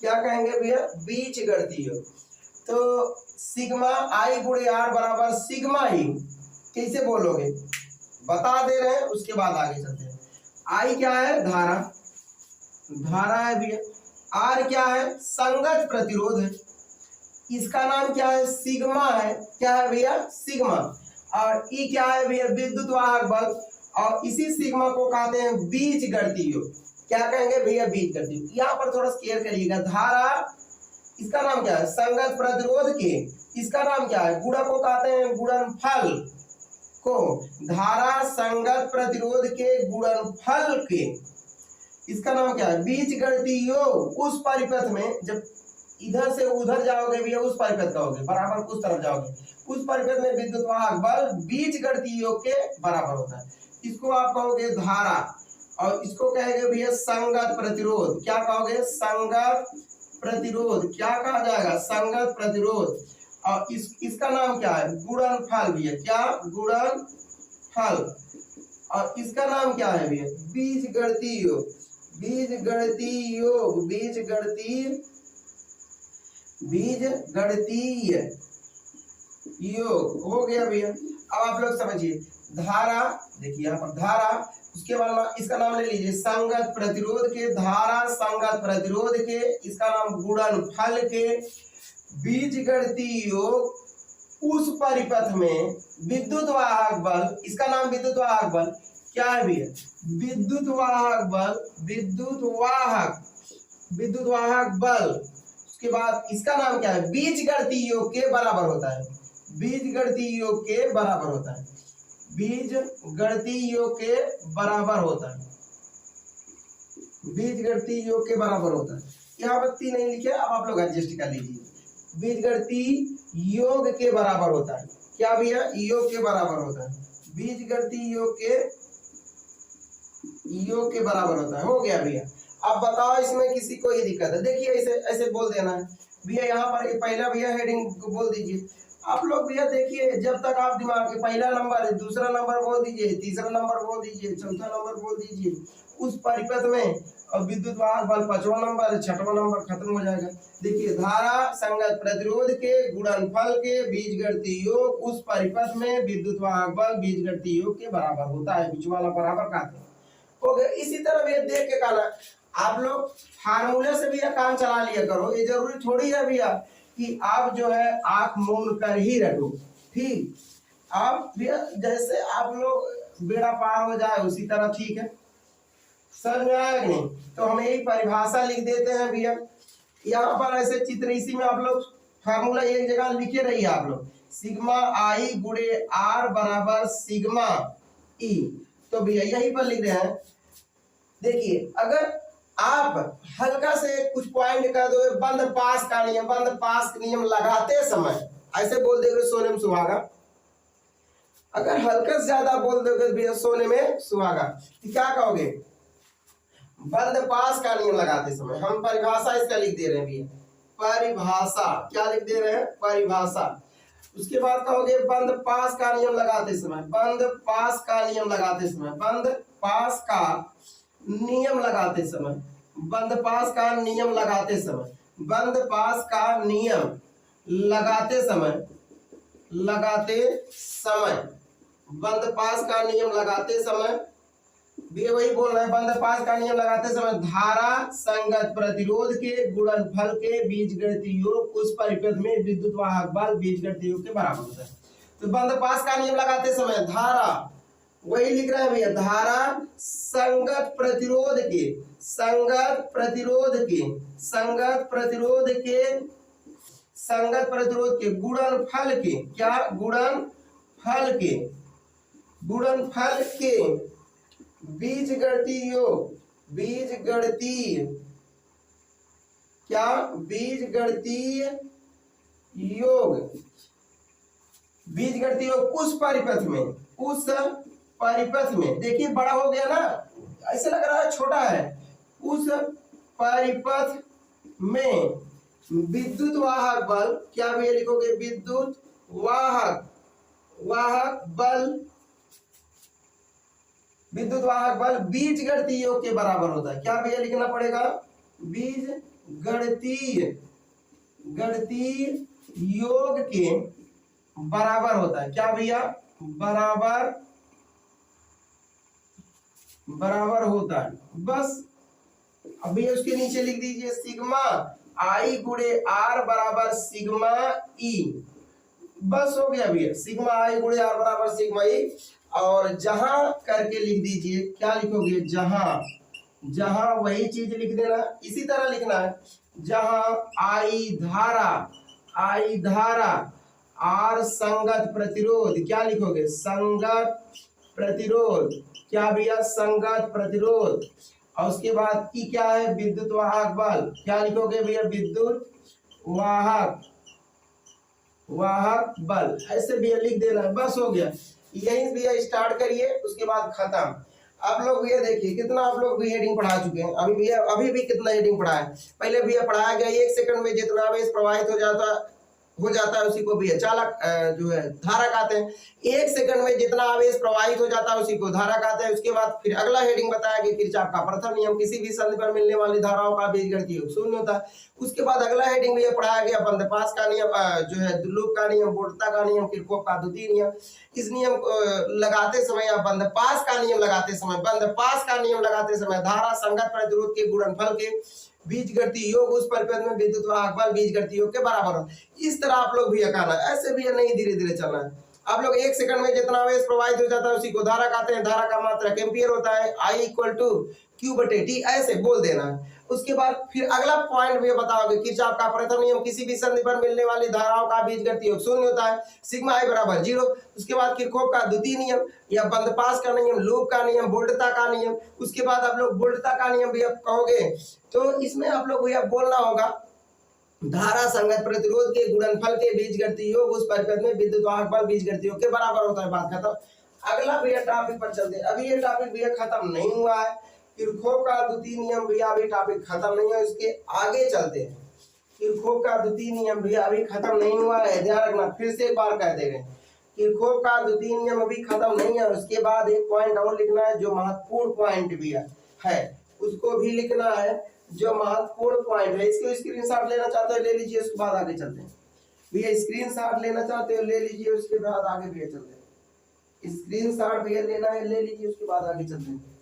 क्या कहेंगे भैया, बीजगणितीय योग। तो सिग्मा आई गुणे आर बराबर सिग्मा ही, कैसे बोलोगे बता दे रहे हैं, उसके बाद आगे चलते हैं। आई क्या है, धारा है भैया। आर क्या है, संगत प्रतिरोध है। इसका नाम क्या है, सिग्मा है। क्या है भैया, सिग्मा। और ई क्या है भैया, विद्युत वाहक बल। और इसी सिग्मा को कहते हैं बीजगणितीय योग। क्या कहेंगे भैया, बीजगणितीय। यहाँ पर थोड़ा केयर करिएगा, धारा इसका नाम क्या है, संगत प्रतिरोध के इसका नाम क्या है, गुणा को कहते हैं गुणनफल को। धारा संगत प्रतिरोध के गुणनफल के इसका नाम क्या है, बीजगणितीय योग। उस परिपथ में जब इधर से उधर जाओगे भैया, उस परिपथ का होगे बराबर उस तरफ जाओगे, उस परिपथ में विद्युत वाहक बल बीजगणितीय योग के बराबर होता है। इसको आप कहोगे धारा, और इसको कहेंगे भैया संगत प्रतिरोध। क्या कहोगे, संगत प्रतिरोध। क्या कहा जाएगा, संगत प्रतिरोध। और इसका नाम क्या है, गुणनफल भैया। क्या, गुणनफल। और इसका नाम क्या है भैया, बीजगणितीय योग। बीजगणितीय योग, बीजगणितीय योग हो गया भैया। अब आप लोग समझिए, धारा देखिए यहाँ पर धारा, उसके बाद इसका नाम ले लीजिए संगत प्रतिरोध के। धारा संगत प्रतिरोध के, इसका नाम गुणनफल के। बीजगणितीय योग उस परिपथ में विद्युत वाहक बल, इसका नाम विद्युत वाहक बल। क्या है भैया, विद्युत वाहक बल, विद्युत वाहक बल। उसके बाद इसका नाम क्या है, बीजगणितीय योग के बराबर होता है। बीजगणितीय योग के बराबर होता है, बीजगणितीय योग के बराबर होता है, बीजगणितीय योग के बराबर होता है। यहाँ बत्ती नहीं लिखे, अब आप लोग एडजस्ट कर लीजिए। बीजगणितीय योग के बराबर होता है। क्या भैया, योग के बराबर होता है, बीजगणितीय योग के बराबर होता है। हो गया भैया। अब बताओ इसमें किसी को ये दिक्कत है, देखिए ऐसे बोल देना है भैया। यहाँ पर पहला भैया हेडिंग बोल दीजिए आप लोग भैया। देखिए जब तक आप दिमाग के पहला नंबर, दूसरा नंबर बोल दीजिए, तीसरा नंबर बोल दीजिए, चौथा नंबर बोल दीजिए उस परिपथ में, और विद्युत वाहक बल पांचवा नंबर, छठवां नंबर खत्म हो जाएगा। देखिए धारा संगत प्रतिरोध के गुणनफल के बीजगणितीय योग उस परिपथ में विद्युत वाहक बल बीजगणितीय योग के बराबर होता है। बीच वाला बराबर का हो गया। इसी तरह भैया देख के कहना, आप लोग फार्मूले से भी काम चला लिया करो। ये जरूरी थोड़ी है भैया कि आप जो है आंख मूंद कर ही रखो, ठीक। आप भैया जैसे आप लोग बेड़ा पार हो जाए उसी तरह, ठीक है, समझ में आया कि नहीं। तो हम यही परिभाषा लिख देते हैं भैया। यहाँ पर ऐसे चित्र, इसी में आप लोग फार्मूला एक जगह लिखे रहिए आप लोग, सिग्मा आई गुणे आर बराबर सिग्मा ई। तो भैया यही पर लिख रहे हैं। देखिए अगर आप हल्का से कुछ पॉइंट कर दो, बंद पास का नियम, बंद पास का नियम लगाते समय ऐसे बोल दोगे सोने में सुहागा। अगर हल्का से ज्यादा बोल दोगे भैया सोने में सुहागा, तो क्या कहोगे? बंद पास का नियम लगाते समय। हम परिभाषा इसका लिख दे रहे हैं भैया, परिभाषा। क्या लिख दे रहे हैं? परिभाषा। उसके बाद कहोगे बंद पास का नियम लगाते समय, बंद पास का नियम लगाते समय, बंद पास का नियम लगाते समय, बंद पास का नियम लगाते समय, बंद पास का नियम लगाते समय, लगाते समय, बंद पास का नियम लगाते समय भी वही बोल रहे हैं। बंद पास का नियम लगाते समय धारा संगत प्रतिरोध के गुणनफल के बीजगणितीय योग उस परिपथ में विद्युत वाहक बल बीजगणितीय योग के बराबर होता है। तो बंद पास का नियम लगाते समय धारा, वही लिख रहे हैं भैया, धारा संगत प्रतिरोध के, संगत प्रतिरोध के, संगत प्रतिरोध के, संगत प्रतिरोध के गुणनफल के, क्या? गुणनफल के, गुणनफल के बीजगणितीय योग, बीजगणितीय, क्या? बीजगणितीय योग, बीजगणितीय योग उस परिपथ में, उस परिपथ में, देखिए बड़ा हो गया ना, ऐसे लग रहा है छोटा है, उस परिपथ में विद्युत वाहक बल, क्या भैया लिखोगे? विद्युत वाहक, वाहक बल, विद्युत वाहक बल बीजगणितीय योग के बराबर होता है। क्या भैया लिखना पड़ेगा? बीजगणितीय, गणितीय योग के बराबर होता है। क्या भैया? बराबर, बराबर होता है। बस अब भैया उसके नीचे लिख दीजिए सिग्मा आई गुणे आर बराबर सिग्मा ई। बस हो गया भैया, सिग्मा आई गुणे आर बराबर सिग्मा ई। और जहां करके लिख दीजिए, क्या लिखोगे? जहां, जहां वही चीज लिख देना, इसी तरह लिखना है। जहां आई धारा, आई धारा, आर संगत प्रतिरोध, क्या लिखोगे? संगत प्रतिरोध, क्या भैया? संगत प्रतिरोध। और उसके बाद ई क्या है? विद्युत वाहक बल, क्या लिखोगे भैया? विद्युत वाहक, वाहक बल, ऐसे भैया लिख देना है। बस हो गया, यही भैया स्टार्ट करिए, उसके बाद खत्म। आप लोग भैया देखिए कितना आप लोग भी हेडिंग पढ़ा चुके हैं। अभी भैया अभी भी कितना हेडिंग पढ़ा है। पहले भैया पढ़ाया गया 1 सेकंड में जितना आवेश प्रवाहित हो जाता है उसी को भैया चालक जो है धारा कहते हैं। 1 सेकंड में जितना आवेश प्रवाहित हो जाता है उसी को धारा कहते हैं। उसके बाद फिर अगला हेडिंग बताया कि किरचॉफ का प्रथम नियम, किसी भी संधि पर मिलने वाली धाराओं का बीजगणितीय योग शून्य होता है। उसके बाद अगला हेडिंग भैया पढ़ाया गया बंदपास का नियम, जो है लूप का नियम, वोल्टता का नियम, किरचॉफ का द्वितीय नियम। इस नियम लगाते समय या बंदपास का नियम लगाते समय, बंदपास का नियम लगाते समय धारा संगत प्रतिरोध के गुणनफल के बीजगणितीय योग उस परिपथ में विद्युत वाहक बल बीजगणितीय योग के बराबर हो। इस तरह आप लोग भैया कहना, ऐसे भैया नहीं धीरे धीरे चलना है। आप लोग 1 सेकंड में जितना आवेश प्रवाहित हो जाता है उसी को धारा कहते हैं। धारा का मात्रक एम्पियर होता है। I इक्वल टू Q बटे T, ऐसे बोल देना है। उसके बाद फिर अगला पॉइंट भी बताओगे किरचॉफ का प्रथम नियम, किसी भी संधि पर मिलने वाली धाराओं का बीजगणितीय योग शून्य होता है, सिग्मा आई बराबर 0। उसके बाद किरचॉफ का द्वितीय नियम या बंदपास का नियम, लूप का नियम, वोल्टता का नियम। उसके बाद आप लोग वोल्टता का नियम भी आप कहोगे, तो इसमें आप लोग भैया बोलना होगा धारा संगत प्रतिरोध के गुणनफल के बीजगणितीय योग उस परिपथ में विद्युत वाहक बल बीजगणितीय योग के बराबर होता है। बात खत्म। अगला भैया टॉपिक पर चलते हैं। अभी ये टॉपिक भैया खत्म नहीं हुआ है। किरचॉफ का द्वितीय नियम भैया अभी टॉपिक खत्म नहीं है, उसके आगे चलते हैं। किरचॉफ का द्वितीय नियम भैया अभी खत्म नहीं हुआ है, ध्यान रखना। फिर से एक बार कह दे रहे हैं, किरचॉफ का द्वितीय नियम अभी खत्म नहीं है। उसके बाद एक पॉइंट और लिखना है जो महत्वपूर्ण पॉइंट भी है, उसको भी लिखना है जो महत्वपूर्ण पॉइंट है। इसको स्क्रीनशॉट लेना चाहते हो ले लीजिए, उसके बाद आगे चलते हैं। भैया स्क्रीनशॉट लेना चाहते हो ले लीजिए, उसके बाद आगे भैया चलते हैं। स्क्रीनशॉट भैया लेना है ले लीजिए, उसके बाद आगे चलते हैं।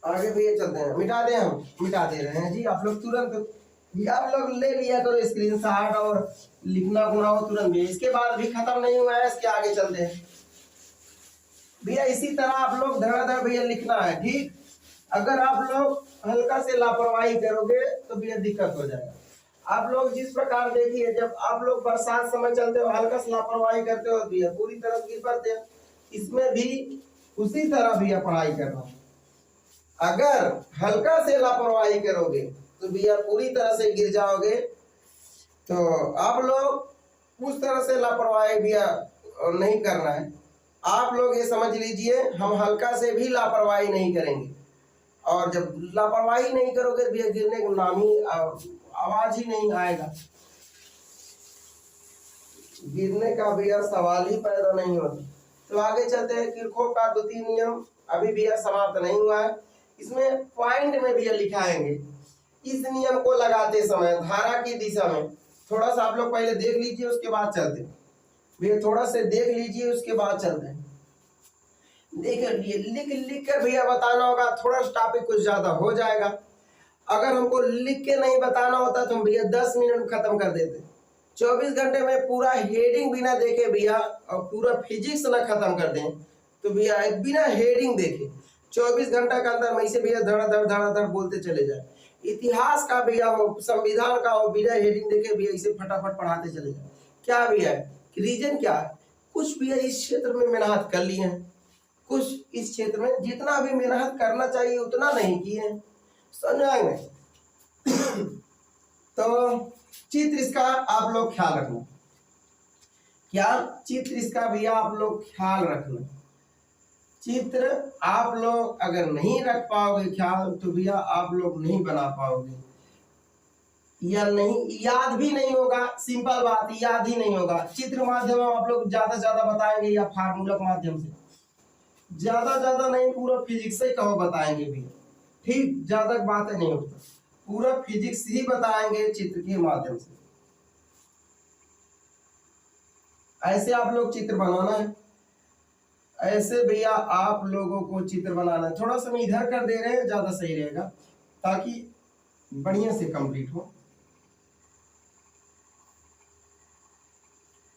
आगे भैया चलते हैं, मिटा दें, हम मिटा दे रहे हैं जी। आप लोग तुरंत आप लोग ले लिया करो स्क्रीनशॉट, और लिखना गुना हो तुरंत भी। इसके बाद भी खत्म नहीं हुआ है, इसके आगे चलते हैं भैया। इसी तरह आप लोग धड़ाधड़ भैया लिखना है, ठीक। अगर आप लोग हल्का से लापरवाही करोगे तो भैया दिक्कत हो जाएगा। आप लोग जिस प्रकार देखिए, जब आप लोग बरसात समय चलते हो हल्का से लापरवाही करते हो भैया पूरी तरह गिर पड़ते हैं। इसमें भी उसी तरह भैया पढ़ाई करना। अगर हल्का से लापरवाही करोगे तो भैया पूरी तरह से गिर जाओगे। तो आप लोग उस तरह से लापरवाही भैया नहीं करना है। आप लोग ये समझ लीजिए, हम हल्का से भी लापरवाही नहीं करेंगे, और जब लापरवाही नहीं करोगे भैया गिरने को नाम ही आवाज ही नहीं आएगा, गिरने का भैया सवाल ही पैदा नहीं होता। तो आगे चलते हैं। किरचॉफ का द्वितीय नियम अभी भैया समाप्त नहीं हुआ है, इसमें पॉइंट में भैया लिखाएंगे। इस नियम को लगाते समय धारा की दिशा में, थोड़ा सा आप लोग पहले देख लीजिए उसके बाद चलते हैं भैया, थोड़ा सा देख लीजिए उसके बाद चलते हैं। देख लीजिए, लिख कर भैया बताना होगा, थोड़ा टॉपिक कुछ ज्यादा हो जाएगा। अगर हमको लिख के नहीं बताना होता तो हम भैया 10 मिनट में खत्म कर देते। 24 घंटे में पूरा हेडिंग बिना देखे भैया, और पूरा फिजिक्स ना खत्म कर दें तो भैया बिना हेडिंग देखे 24 घंटा के अंदर में से भैया धड़ाधड़ बोलते चले जाए। इतिहास का भैया हो, संविधान का हो, बिना हेडिंग देखे भैया इसे फटाफट पढ़ाते चले जाए। क्या भैया रीजन क्या है? कुछ भैया इस क्षेत्र में मेहनत कर लिए हैं, कुछ इस क्षेत्र में जितना भी मेहनत करना चाहिए उतना नहीं किए हैं, समझ। तो चित्र इसका आप लोग ख्याल रखना। क्या चित्र इसका भैया आप लोग ख्याल रखना। चित्र आप लोग अगर नहीं रख पाओगे ख्याल तो भैया आप लोग नहीं बना पाओगे, या नहीं याद भी नहीं होगा। सिंपल बात, याद ही नहीं होगा। चित्र माध्यम आप लोग ज्यादा ज्यादा बताएंगे या फार्मूला के माध्यम से, ज्यादा नहीं, पूरा फिजिक्स से कहो बताएंगे भैया, ठीक। ज्यादा बातें नहीं होता, पूरा फिजिक्स ही बताएंगे चित्र के माध्यम से। ऐसे आप लोग चित्र बनाना है, ऐसे भैया आप लोगों को चित्र बनाना है। थोड़ा सा हम इधर कर दे रहे हैं, ज्यादा सही रहेगा ताकि बढ़िया से कंप्लीट हो।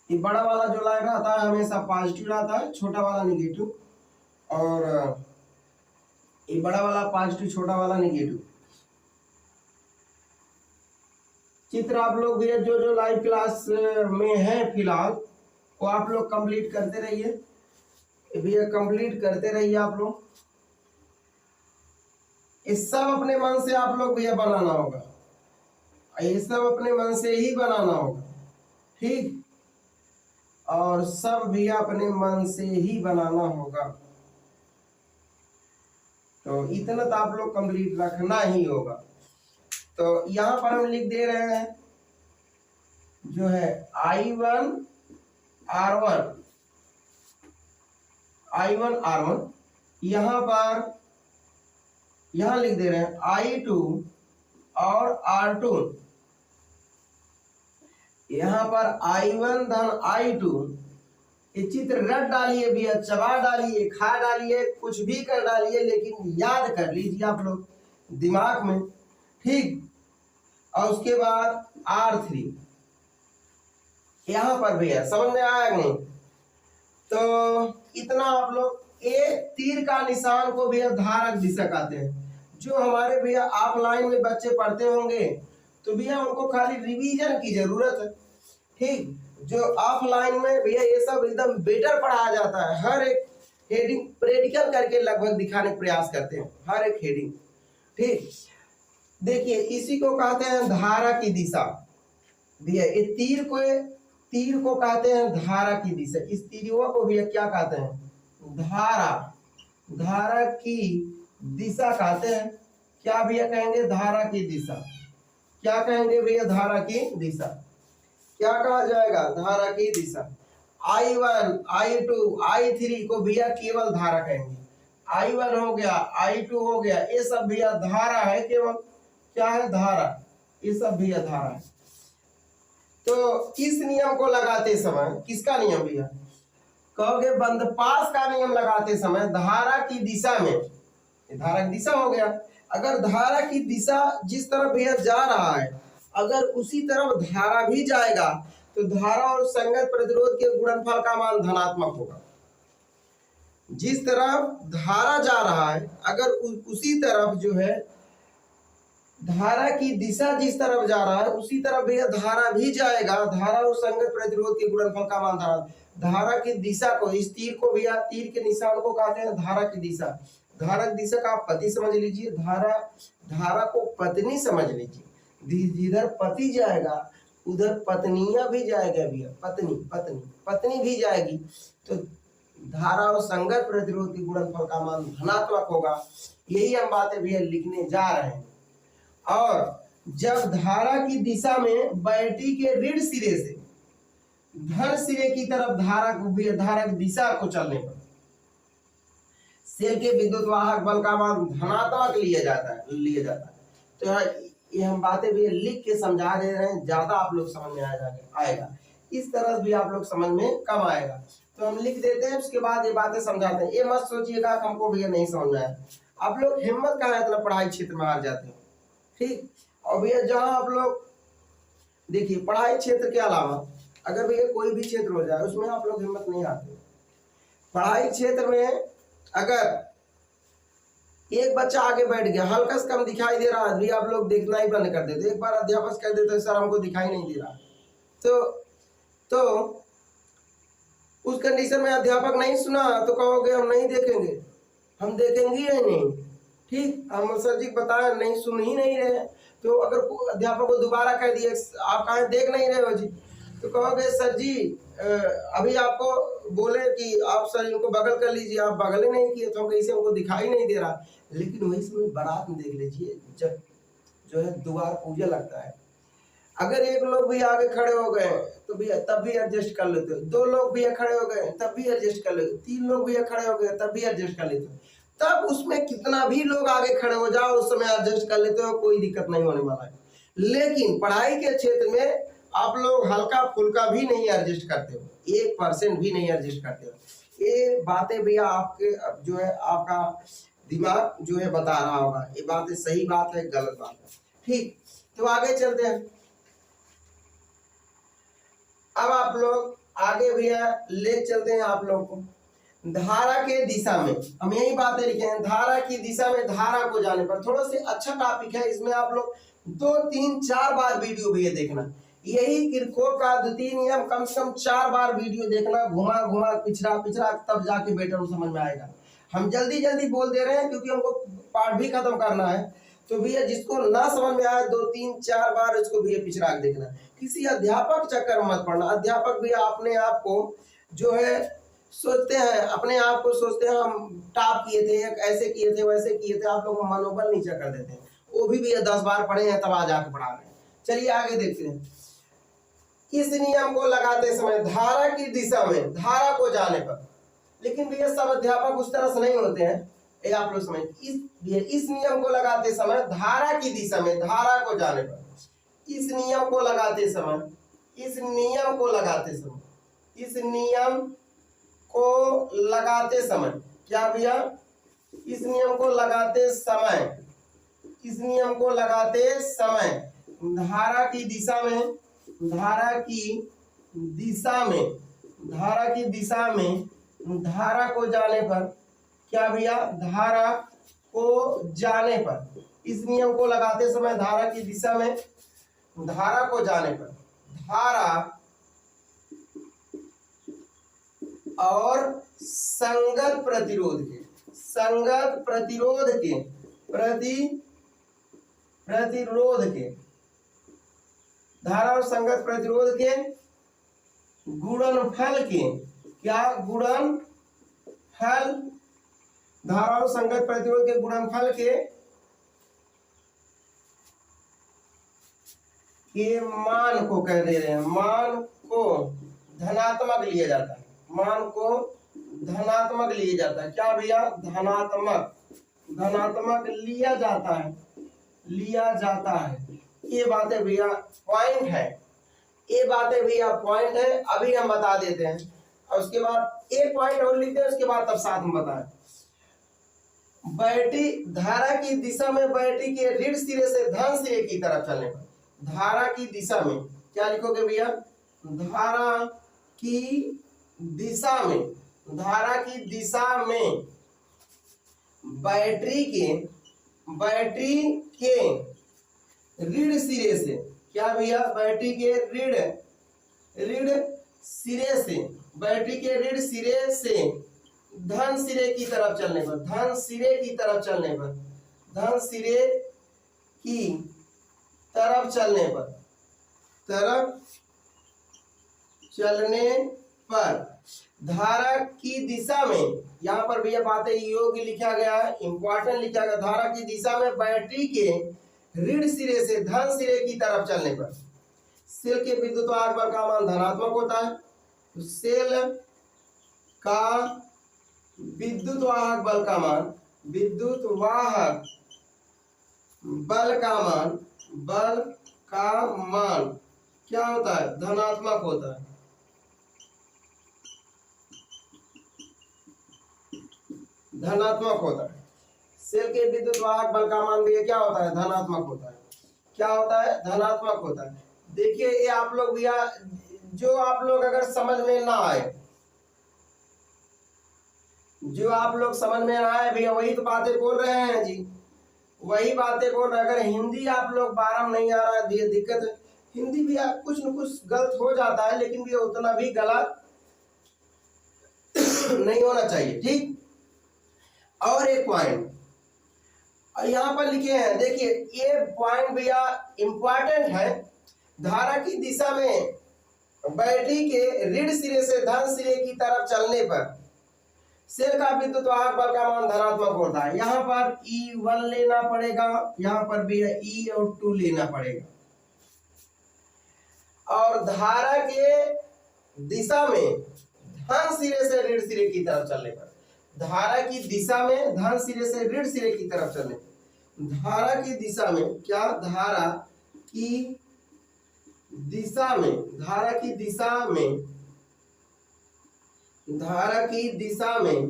ये बड़ा वाला जो लाइन रहता है हमेशा पॉजिटिव रहता है, छोटा वाला निगेटिव, और ये बड़ा वाला पॉजिटिव, छोटा वाला निगेटिव। चित्र आप लोग भैया जो लाइव क्लास में है फिलहाल वो आप लोग कंप्लीट करते रहिए भैया, कंप्लीट करते रहिए आप लोग। इस सब अपने मन से आप लोग भैया बनाना होगा, ये सब अपने मन से ही बनाना होगा, ठीक। और सब भैया अपने मन से ही बनाना होगा। तो इतना तो आप लोग कंप्लीट रखना ही होगा। तो यहाँ पर हम लिख दे रहे हैं जो है I1 R1, यहाँ पर यहाँ लिख दे रहे हैं I2 और R2, यहाँ पर I1 धन I2। ये चित्र रट डालिए भैया, चबा डालिए, खा डालिए, कुछ भी कर डालिए, लेकिन याद कर लीजिए आप लोग दिमाग में, ठीक। और उसके बाद R3 यहाँ पर भैया समझ में आया नहीं? तो इतना आप लोग। एक तीर का निशान को भैया धारक दिशा कहते हैं। जो हमारे भैया ऑफलाइन में बच्चे पढ़ते होंगे तो भैया उनको खाली रिवीजन की जरूरत है, ठीक। जो ऑफलाइन में भैया ये सब एकदम बेटर पढ़ाया जाता है, हर एक हेडिंग प्रैक्टिकल करके लगभग दिखाने का प्रयास करते हैं, हर एक हेडिंग, ठीक। देखिए इसी को कहते हैं धारा की दिशा भैया। ये तीर को कहते हैं धारा की दिशा। इस तीरों को भैया क्या कहते हैं? धारा की दिशा कहते हैं। क्या भैया कहेंगे? धारा की दिशा। क्या कहेंगे भैया? धारा की दिशा। क्या कहा जाएगा? धारा की दिशा। I1, I2, I3 को भैया केवल धारा कहेंगे। I1 हो गया, I2 हो गया, ये सब भैया धारा है केवल। क्या है? धारा। ये सब भैया धारा है। तो इस नियम को लगाते समय, किसका नियम भैया? कहोगे बंदपास का नियम लगाते समय धारा की दिशा में ये धारा की दिशा हो गया। अगर धारा की दिशा जिस तरफ भैया जा रहा है अगर उसी तरफ धारा भी जाएगा तो धारा और संगत प्रतिरोध के गुणनफल का मान धनात्मक होगा। जिस तरफ धारा जा रहा है अगर उसी तरफ जो है धारा की दिशा जिस तरफ जा रहा है उसी तरफ भैया धारा भी जाएगा। धारा और संगत प्रतिरोध के गुणनफल का मान धारा की दिशा को, इस तीर को भैया तीर के निशान को कहते हैं धारा की दिशा। धारा की दिशा का आप पति समझ लीजिए, धारा को पत्नी समझ लीजिए। जिधर पति जाएगा उधर पत्नियां भी जाएगा भैया, पत्नी भी जाएगी। तो धारा और संगत प्रतिरोध के गुणनफल का मान धनात्मक होगा। यही हम बातें भैया लिखने जा रहे हैं। और जब धारा की दिशा में बैटरी के ऋण सिरे से धन सिरे की तरफ धारा की दिशा को चलने पर सेल के विद्युत वाहक बल का मान धनात्मक लिया जाता है। तो ये हम बातें भी लिख के समझा दे रहे हैं, ज्यादा आप लोग समझ में आएगा। इस तरह भी आप लोग समझ में कम आएगा तो हम लिख देते हैं, उसके बाद ये बातें समझाते हैं। ये मत सोचिएगा हमको भैया नहीं समझ में आया। आप लोग हिम्मत कहाँ इतना पढ़ाई क्षेत्र में हार जाते हैं, ठीक। और भैया जहाँ आप लोग देखिए पढ़ाई क्षेत्र के अलावा अगर भैया कोई भी क्षेत्र हो जाए उसमें आप लोग हिम्मत नहीं आते। पढ़ाई क्षेत्र में अगर एक बच्चा आगे बैठ गया, हल्का से कम दिखाई दे रहा है भी आप लोग देखना ही बंद कर देते। एक बार अध्यापक कह देते सर हमको दिखाई नहीं दे रहा, तो उस कंडीशन में अध्यापक नहीं सुना तो कहोगे हम नहीं देखेंगे, हम देखेंगे ही नहीं, ठीक। हम सर जी बताएं नहीं, सुन ही नहीं रहे। तो अगर अध्यापक को दोबारा कह दिए आप कहाँ देख नहीं रहे हो जी, तो कहोगे सर जी अभी आपको बोले कि आप सर इनको बगल कर लीजिए, आप बगल ही नहीं किए तो हम कैसे, हमको दिखाई नहीं दे रहा। लेकिन वही समय बारात में देख लीजिए जब जो है द्वार पूजा लगता है, अगर एक लोग भी आगे खड़े हो गए तो भैया तब भी एडजस्ट कर लेते हो, दो लोग भी खड़े हो गए तब भी एडजस्ट कर लेते हो, तीन लोग भी खड़े हो गए तब भी एडजस्ट कर लेते हो। तब उसमें कितना भी लोग आगे खड़े हो जाओ उस समय एडजस्ट कर लेते हो, कोई दिक्कत नहीं होने वाला है। लेकिन पढ़ाई के क्षेत्र में आप लोग हल्का फुल्का भी नहीं एडजस्ट करते हो, 1% भी नहीं एडजस्ट करते हो। ये बातें भैया आपके जो है आपका दिमाग जो है बता रहा होगा ये बातें सही बात है गलत बात है, ठीक। तो आगे चलते हैं। अब आप लोग आगे भैया ले चलते हैं आप लोग को धारा के दिशा में। हम यही बातें लिखे हैं, धारा की दिशा में धारा को जाने पर। थोड़ा सा अच्छा टॉपिक है, इसमें आप लोग 2, 3, 4 बार वीडियो भैया देखना। यही किरचॉफ का द्वितीय नियम कम से कम 4 बार वीडियो देखना, घुमा घुमा पिछड़ा तब जाके बेटर समझ में आएगा। हम जल्दी बोल दे रहे हैं क्योंकि हमको पाठ भी खत्म करना है। तो भैया जिसको ना समझ में आए 2, 3, 4 बार इसको भैया पिछड़ा देखना। किसी अध्यापक चक्कर मत पड़ना। अध्यापक भैया अपने आप को जो है सोचते हैं, अपने आप को सोचते हैं हम टॉप किए थे, ऐसे किए थे वैसे किए थे, आप लोग मनोबल नीचा कर देते हैं। वो भी भैया 10 बार पढ़े हैं तब आज आके पढ़ा रहे हैं। चलिए आगे देखते हैं। इस नियम को लगाते समय धारा की दिशा में धारा को जाने पर, लेकिन भैया सब अध्यापक उस तरह से नहीं होते हैं, ये आप लोग समझ। इस नियम को लगाते समय धारा की दिशा में धारा को जाने पर, इस नियम को लगाते समय क्या भैया, इस नियम को लगाते समय धारा की दिशा में धारा को जाने पर, क्या भैया, धारा को जाने पर, इस नियम को लगाते समय धारा की दिशा में धारा को जाने पर धारा और संगत प्रतिरोध के धारा और संगत प्रतिरोध के गुणनफल के, क्या गुणनफल, धारा और संगत प्रतिरोध के गुणनफल के मान को कह दे रहे हैं, मान को धनात्मक लिया जाता है, मान को धनात्मक लिया जाता है। क्या भैया, धनात्मक लिया जाता है। ये बातें भैया पॉइंट है, अभी हम बता देते हैं और उसके बाद एक पॉइंट और लिखते हैं, उसके बाद तब साथ में बताएं। बैटरी धारा की दिशा में बैटरी के ऋण सिरे से धन सिरे की तरफ चलने पर, धारा की दिशा में क्या लिखोगे भैया, धारा की दिशा में, धारा की दिशा में बैटरी के ऋण सिरे से, क्या भैया, बैटरी के ऋण सिरे से, बैटरी के ऋण सिरे से धन सिरे की तरफ चलने पर, धन सिरे की तरफ चलने पर, धन सिरे की तरफ चलने पर, तरफ चलने पर धारा की दिशा में, यहाँ पर भैया बातें योग्य लिखा गया है, इंपॉर्टेंट लिखा गया, धारा की दिशा में बैटरी के ऋण सिरे से धन सिरे की तरफ चलने पर सेल के विद्युत वाहक बल का मान धनात्मक होता है। तो सेल का विद्युत वाहक बल का मान, विद्युत वाहक बल का मान क्या होता है, धनात्मक होता है। धनात्मक होता है। सेल के विद्युत वाहक बल का मान भी क्या होता है, धनात्मक होता है। क्या होता है, धनात्मक होता है। देखिए ये आप लोग भैया, जो आप लोग अगर समझ में ना आए, जो आप लोग समझ में ना आए भैया, वही तो बातें बोल रहे हैं जी, वही बातें बोल रहे हैं। अगर हिंदी आप लोग बारम नहीं आ रहा है, दिक्कत है। हिंदी भी कुछ न कुछ गलत हो जाता है, लेकिन भी उतना भी गलत नहीं होना चाहिए, ठीक। और एक पॉइंट यहाँ पर लिखे हैं, देखिए ये पॉइंट भैया इंपॉर्टेंट है। धारा की दिशा में बैटरी के ऋण सिरे से धन सिरे की तरफ चलने पर सेल का विद्युत वाहक बल का मान धनात्मक होता है। यहाँ पर E1 लेना पड़ेगा, यहाँ पर भी E और 2 लेना पड़ेगा। और धारा के दिशा में धन सिरे से ऋण सिरे की तरफ चलने पर, धारा की दिशा में धन सिरे से ऋण सिरे की तरफ चलने पर, धारा की दिशा में क्या, धारा की दिशा में, धारा की दिशा में, धारा की दिशा में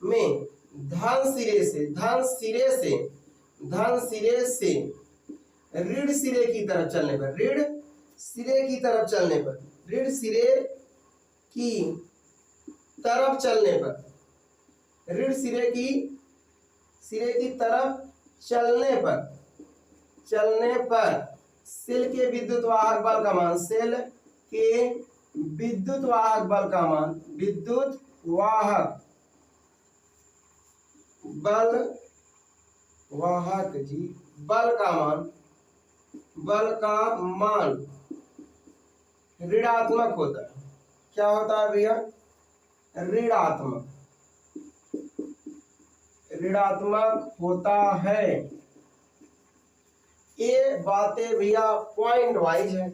धन सिरे से, धन सिरे से, धन सिरे से ऋण सिरे की तरफ चलने पर, ऋण सिरे की तरफ चलने पर, ऋण सिरे की तरफ चलने पर, ऋण सिरे की तरफ चलने पर सेल के विद्युत वाहक बल का मान, सेल के विद्युत वाहक बल का मान, विद्युत वाहक बल का मान ऋणात्मक होता है। क्या होता है भैया, ऋणात्मक होता है। ये बातें भैया पॉइंट वाइज है।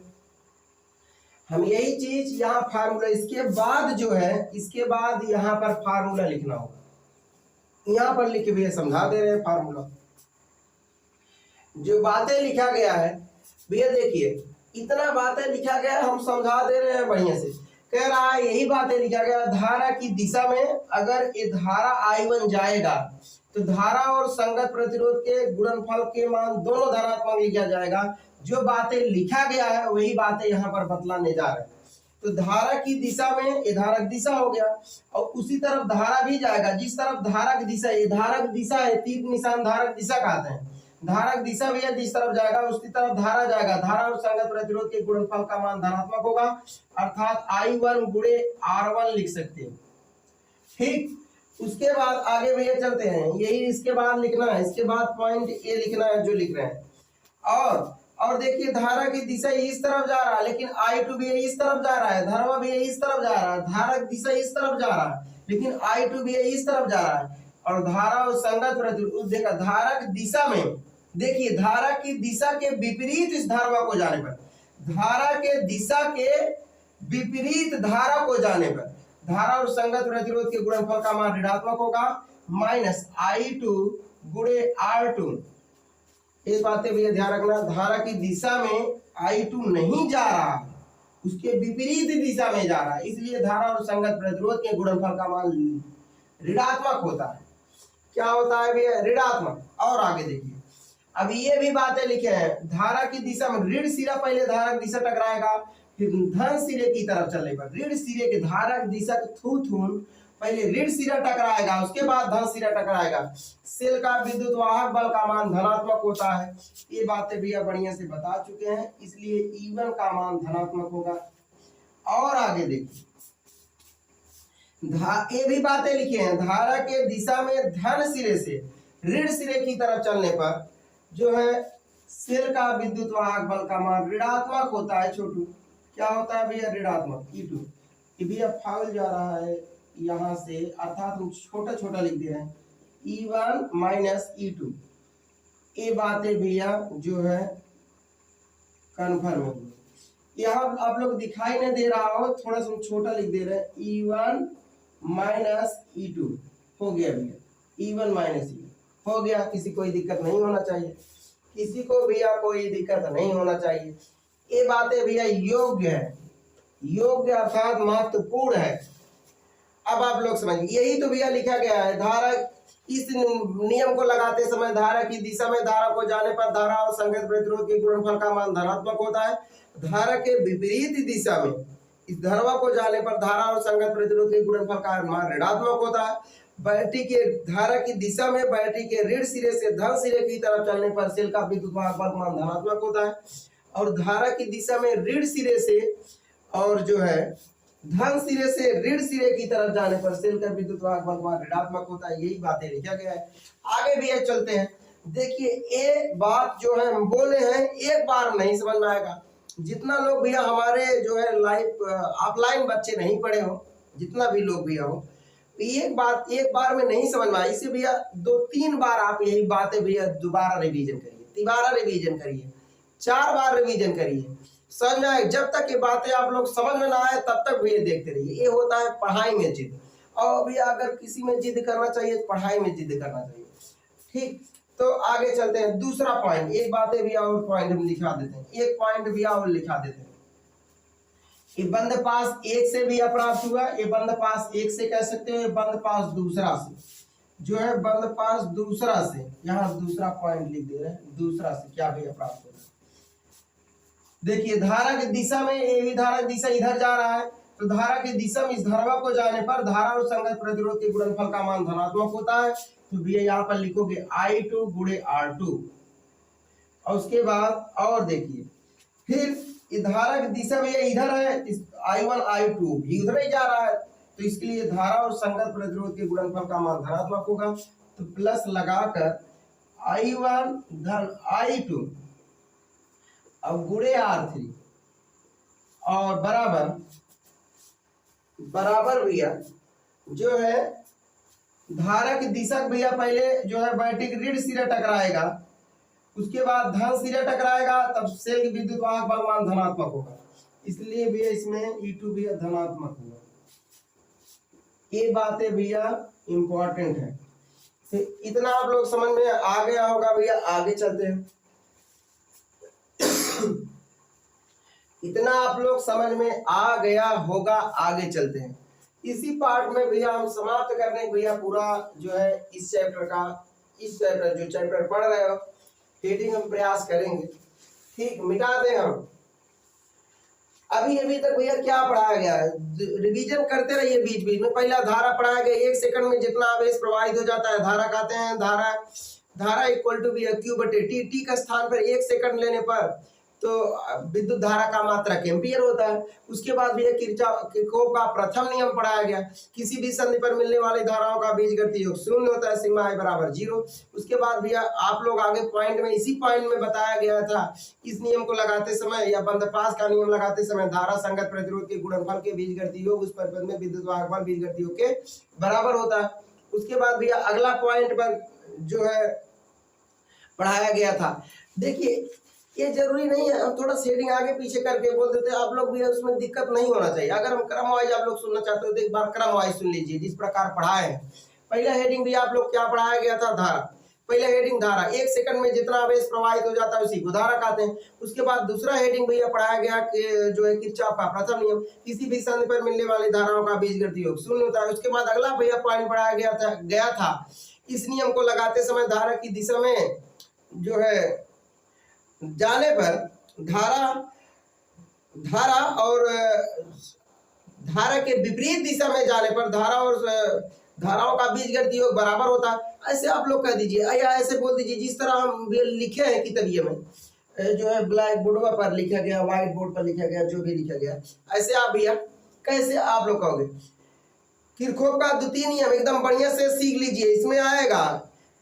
हम यही चीज यहाँ फार्मूला, इसके बाद जो है, इसके बाद यहाँ पर फार्मूला लिखना होगा। यहाँ पर लिख के भैया समझा दे रहे हैं फार्मूला। जो बातें लिखा गया है भैया, देखिए इतना बातें लिखा गया, हम समझा दे रहे हैं बढ़िया से। कह रहा है यही बातें लिखा गया, धारा की दिशा में अगर ये धारा I1 जाएगा तो धारा और संगत प्रतिरोध के गुणनफल के मान दोनों धनात्मक लिखा जाएगा। जो बातें लिखा गया है वही बातें यहाँ पर बतलाने जा रहे हैं। तो धारा की दिशा में ये धारक दिशा हो गया, और उसी तरफ धारा भी जाएगा जिस तरफ धारक दिशा, ये धारक दिशा है, तीर निशान धारक दिशा कहते हैं। धारक दिशा भी है, जिस तरफ जाएगा उसी तरफ धारा जाएगा। धारा और संगत प्रतिरोध के गुणनफल का मान धनात्मक होगा, अर्थात I1 गुणे R1 लिख सकते हैं, ठीक। उसके बाद आगे भैया चलते हैं, यही इसके बाद लिखना है, इसके बाद पॉइंट ये लिखना है जो लिख रहे हैं। और देखिए धारा की दिशा इस तरफ जा रहा है, लेकिन I2 भी इस तरफ जा रहा है, धारा भी इस तरफ जा रहा है, धारक दिशा इस तरफ जा रहा है, लेकिन I2 भी इस तरफ जा रहा है। और धारा और संगत प्रतिरोध, देखा धारक दिशा में, देखिए धारा की दिशा के विपरीत इस धारा को जाने पर, धारा के दिशा के विपरीत धारा को जाने पर धारा और संगत प्रतिरोध के गुणनफल का मान ऋणात्मक होगा, माइनस I2 गुणे R2। इस बातें भी ध्यान रखना, धारा की दिशा में I2 नहीं जा रहा, उसके विपरीत दिशा में जा रहा है, इसलिए धारा और संगत प्रतिरोध के गुणनफल का मान ऋणात्मक होता है। क्या होता है भैया, ऋणात्मक। और आगे देखिए, अब ये भी बातें लिखे हैं, धारा की दिशा में ऋण सिरा पहले धारक दिशा टकराएगा, फिर धन सिरे की तरफ चलने पर ऋण सिरे के धारक दिशा के थू पहले ऋण सिरा टकराएगा, उसके बाद धन सिरा टकराएगा। सेल का विद्युत वाहक बल का मान धनात्मक होता है। ये बातें भैया बढ़िया से बता चुके हैं, इसलिए E1 का मान धनात्मक होगा। और आगे देखिए, ये भी बातें लिखी हैं, धारा के दिशा में धन सिरे से ऋण सिरे की तरफ चलने पर जो है सेल का विद्युत वाहक बल का मान ऋणात्मक होता है। छोटू क्या होता है भैया, ऋणात्मक E2। ये भैया फाउल जा रहा है यहाँ से, अर्थात हम छोटा छोटा लिख दे रहे हैं, E1 माइनस E2। ये बातें भैया जो है कन्फर्म होगी। यहाँ आप लोग दिखाई नहीं दे रहा हो, थोड़ा सा छोटा लिख दे रहे हैं, E1 माइनस E2 हो गया भैया, E1 माइनस E2 हो गया। किसी कोई दिक्कत नहीं होना चाहिए, किसी को भैया कोई दिक्कत नहीं होना चाहिए। ये बातें भैया योग्य है, योग्य अर्थात महत्वपूर्ण है। अब आप लोग समझिए, यही तो भैया लिखा गया है, धारा इस नियम को लगाते समय धारा की दिशा में धारा को जाने पर धारा और संगत प्रतिरोध के गुणनफल का मान धनात्मक होता है। धारा के विपरीत दिशा में इस धरवा को जाने पर धारा और संगत प्रतिरोध के गुणनफल का मान ऋणात्मक होता है। बैटरी के धारा की दिशा में बैटरी के ऋण सिरे से धन सिरे की तरफ चलने पर सेल का विद्युत वाहक बल मान धनात्मक होता है, और धारा की दिशा में ऋण सिरे से और जो है धन सिरे से ऋण सिरे की तरफ जाने पर सेल का विद्युत वाहक बल मान ऋणात्मक होता है। यही बातें लिखा गया है। आगे भी ये चलते हैं, देखिए एक बात जो है हम बोले हैं, एक बार नहीं समझ में आएगा। जितना लोग भैया हमारे जो है लाइव ऑफलाइन बच्चे नहीं पढ़े हो, जितना भी लोग भैया हो, एक बात एक बार में नहीं समझ में आई, इसे भैया 2-3 बार आप यही बातें भैया दोबारा रिवीजन करिए, तिबारा रिवीजन करिए, 4 बार रिवीजन करिए, समझ में आए। जब तक ये बातें आप लोग समझ में ना आए तब तक भैया देखते रहिए। ये होता है पढ़ाई में जिद, और भैया अगर किसी में जिद करना चाहिए तो पढ़ाई में जिद करना चाहिए। ठीक, तो आगे चलते हैं। दूसरा पॉइंट, एक बातें भैया और पॉइंट हम लिखा देते हैं, एक पॉइंट भैया और लिखा देते हैं। ये बंद पास 1 से भी प्राप्त हुआ, ये बंद पास 1 से कह सकते हो, ये बंद पास दूसरा से, जो है बंद पास दूसरा से, यहाँ दूसरा पॉइंट लिख दे रहे हैं, दूसरा से क्या भैया प्राप्त होगा। देखिए धारा की दिशा में, ये भी धारा की दिशा इधर जा रहा है, तो धारा की दिशा में इस धरवा को जाने पर धारा और संगत प्रतिरोध के गुणनफल का मान धनात्मक होता है। तो भैया यहाँ पर लिखोगे I2 गुणे R2, और उसके बाद और देखिए फिर धारा की दिशा में ये इधर है, इस I1 I2 भी उधर ही जा रहा है, तो इसके लिए धारा और संगत प्रतिरोध के गुणनफल का मान धनात्मक होगा। तो प्लस लगाकर I1 धन I2 अब गुणे R3 और बराबर भैया जो है धारा की दिशा भैया पहले जो है बैटरी ऋण सिरा टकराएगा, उसके बाद धन सिरा टकराएगा, तब सेल की विद्युत वाहक बल मान धनात्मक होगा, इसलिए भैया इसमें E2 भैया धनात्मक होगा। ये बातें भैया इंपॉर्टेंट है। तो इतना आप लोग समझ में आ गया होगा भैया। आगे चलते हैं। इतना आप लोग समझ में आ गया होगा, आगे चलते हैं। इसी पार्ट में भैया हम समाप्त करने भैया पूरा जो है इस चैप्टर जो चैप्टर पढ़ रहे हो हेडिंग हम प्रयास करेंगे। ठीक, मिटा दें हम। अभी तक भैया क्या पढ़ाया गया है, रिवीजन करते रहिए बीच बीच में। पहला धारा पढ़ाया गया, 1 सेकंड में जितना आवेश प्रवाहित हो जाता है धारा कहते हैं धारा इक्वल टू भैया Q बटे T। टी का स्थान पर 1 सेकंड लेने पर तो विद्युत धारा का मात्रक एम्पियर होता है। उसके बाद भैया किरचॉफ का प्रथम नियम पढ़ाया गया, किसी भी संधि पर मिलने वाली धाराओं का बीजगणितीय योग 0 होता है, सिग्मा I बराबर 0। उसके बाद भैया आप लोग आगे पॉइंट में, इसी पॉइंट में बताया गया था, इस नियम को लगाते समय या बंदपास का नियम लगाते समय धारा संगत प्रतिरोध के गुणनफल के बीजगणितीय योग उस परिपथ में विद्युत वाहक बल बीजगणितीय योग के बराबर होता है। उसके बाद भैया अगला पॉइंट पर जो है पढ़ाया गया था। देखिए ये जरूरी नहीं है, हम थोड़ा शेडिंग आगे पीछे करके बोल देते हैं, आप लोग भी उसमें दिक्कत नहीं होना चाहिए। अगर हम क्रम वाइज आप लोग सुनना चाहते हो तो एक बार क्रम वाइज सुन लीजिए जिस प्रकार पढ़ाए हैं। पहला हेडिंग भी आप लोग क्या पढ़ाया गया था, धारा। पहला हेडिंग धारा, 1 सेकंड में जितना आवेश प्रवाहित हो जाता है उसी को धारा कहते हैं। उसके बाद दूसरा हेडिंग भैया पढ़ाया गया कि जो है किरचॉफ का प्रथम नियम, किसी भी संधि पर मिलने वाली धाराओं का बीजगणितीय योग 0 होता है। उसके बाद अगला भैया पॉइंट पढ़ाया गया था इस नियम को लगाते समय धारा की दिशा में जो है जाने पर धारा और धारा के विपरीत दिशा में जाने पर धारा और धाराओं का बीजगणितीय योग बराबर होता है। ऐसे आप लोग कह दीजिए या ऐसे बोल दीजिए जिस तरह हम लिखे हैं किताबियों में, जो है ब्लैक बोर्ड पर लिखा गया, व्हाइट बोर्ड पर लिखा गया, जो भी लिखा गया, ऐसे आप भैया कैसे आप लोग कहोगे? किरचॉफ का द्वितीय नियम एकदम बढ़िया से सीख लीजिए। इसमें आएगा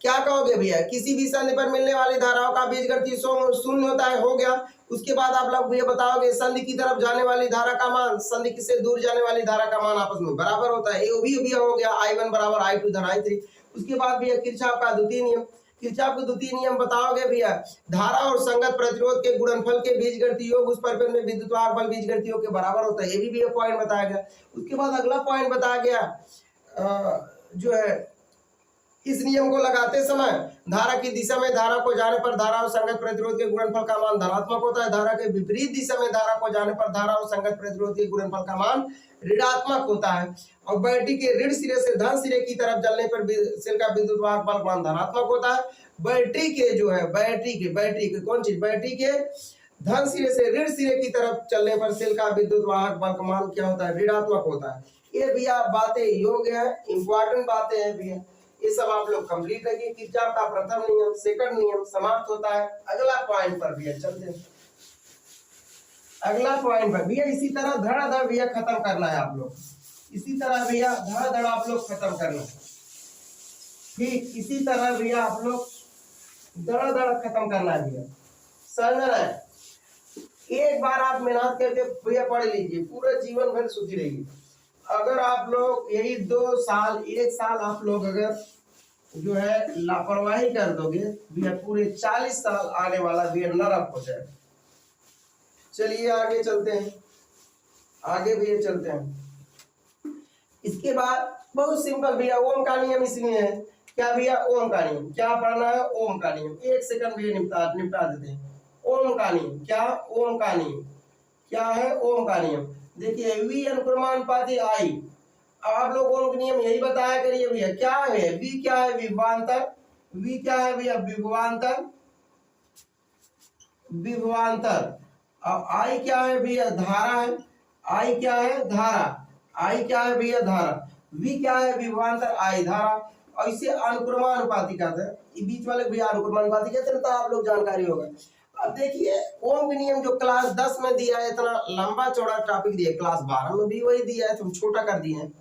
क्या कहोगे भैया? किसी भी संधि पर मिलने वाली धाराओं का बीजगणितीय शून्य होता है, हो गया। उसके बाद आप लोग भैया बताओगे संधि की तरफ जाने वाली धारा का मान संधि से दूर जाने वाली धारा का मान आपस में बराबर होता है, ये भी हो गया I1 बराबर I2 धन I3। उसके बाद भैया किरचॉफ का द्वितीय नियम, किरचॉफ का द्वितीय नियम बताओगे भैया धारा और संगत प्रतिरोध के गुणनफल के बीजगणितीय योग उस परिपथ में विद्युत वाहक बल बीजगणितीय योग के बराबर होता है, ये भी भैया पॉइंट बताया गया। उसके बाद अगला पॉइंट बताया गया जो है इस नियम को लगाते समय धारा की दिशा में धारा को जाने पर धारा और संगत प्रतिरोध के गुणनफल का मान धनात्मक होता है, धारा के विपरीत दिशा में धारा को जाने पर धारा और संगत प्रतिरोध के गुणनफल का मान ऋणात्मक होता है। और बैटरी के ऋण सिरे से धन सिरे की तरफ चलने पर सेल का विद्युत वाहक बल मान धनात्मक होता है। बैटरी के जो है बैटरी के कौन चीज बैटरी के धन सिरे से ऋण सिरे की तरफ चलने पर सेल का विद्युत वाहक बल का मान क्या होता है? ऋणात्मक होता है। ये भैया बातें योग्य है, इंपॉर्टेंट बातें हैं भैया, ये सब आप लोग कंप्लीट रखिए। किरचॉफ का प्रथम नियम सेकंड नियम समाप्त होता है। अगला पॉइंट पर भैया चलते हैं। अगला पॉइंट पर भैया इसी तरह धड़ाधड़ भैया खत्म करना है आप लोग, इसी तरह भैया धड़ाधड़ आप लोग खत्म करना है, ठीक इसी तरह भैया आप लोग धड़ाधड़ खत्म करना है भैया, समझना है। एक बार आप मेहनत करके भैया पढ़ लीजिए, पूरा जीवन भर सुखी रहिए। अगर आप लोग यही 2 साल 1 साल आप लोग अगर जो है लापरवाही कर दोगे भैया पूरे 40 साल आने वाला भैया नरक हो जाए। चलिए आगे चलते हैं, आगे भैया चलते हैं। इसके बाद बहुत सिंपल भैया ओम का नियम इसमें है। क्या भैया? ओम का नियम। क्या पढ़ना है? ओम का नियम। 1 सेकंड भैया निपटा देते हैं। ओम का नियम क्या? ओम का नियम क्या है? ओम का नियम देखिए V अनुक्रमानुपाती I। अब आप लोग ओम का नियम यही बताया करिए भैया। क्या है V? क्या है? विभवांतर। V क्या है भैया? विभवांतर। विभवांतर। अब I क्या है भैया? धारा है। I क्या है? धारा। I क्या है भैया? धारा। V क्या है? विभवांतर। I धारा। और इसे अनुक्रमानुपाती कहते हैं, ये बीच वाले भैया अनुक्रमानुपाती कहते हैं, तो आप लोग जानकारी होगा। अब देखिए ओम का नियम जो क्लास 10 में दिया है, इतना लंबा चौड़ा टॉपिक दिया है, क्लास 12 में भी वही दिया है, तुम छोटा कर दिए हैं।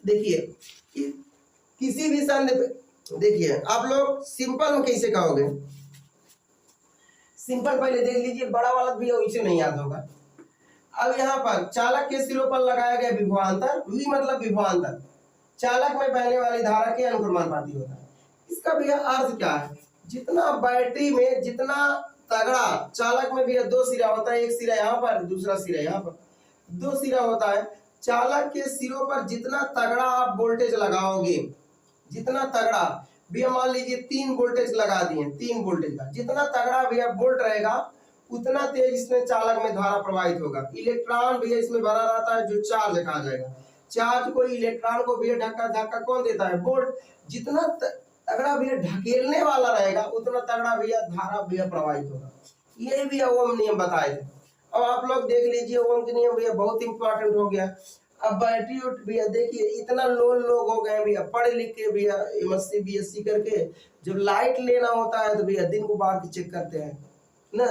देखिए किसी भी संधि पे देखिए आप लोग सिंपल में कैसे कहोगे? सिंपल पहले देख लीजिए, बड़ा वाला भी उसे नहीं याद होगा। अब यहाँ पर चालक के सिरों पर लगाया गया विभवांतर, V मतलब विभवांतर, चालक में बहने वाली धारा के अनुक्रमानुपाती होता है। इसका भैया अर्थ क्या है? जितना बैटरी में जितना तगड़ा चालक में भैया 2 सिरा होता है, एक सिरा यहाँ पर दूसरा सिरा यहाँ पर, 2 सिरा होता है। चालक के सिरों पर जितना तगड़ा आप वोल्टेज लगाओगे, जितना तगड़ा भैया मान लीजिए 3 वोल्टेज लगा दिए, 3 वोल्टेज का जितना तगड़ा भैया वोल्ट रहेगा उतना तेज इसमें चालक में धारा प्रवाहित होगा। इलेक्ट्रॉन भैया इसमें भरा रहता है जो चार्ज कहा जाएगा। चार्ज को इलेक्ट्रॉन को भैया धक्का कौन देता है? वोल्ट। जितना तगड़ा भैया ढकेलने वाला रहेगा उतना तगड़ा भैया धारा भैया प्रवाहित होगा। ये भैया ओम नियम बताए थे। अब आप लोग देख लीजिए ओम के नियम भैया बहुत इंपॉर्टेंट हो गया। अब बैटरी भैया देखिए इतना लोग हो गए भैया पढ़ लिख के भैया MSc BSc करके, जब लाइट लेना होता है तो भैया दिन को बाहर चेक करते हैं ना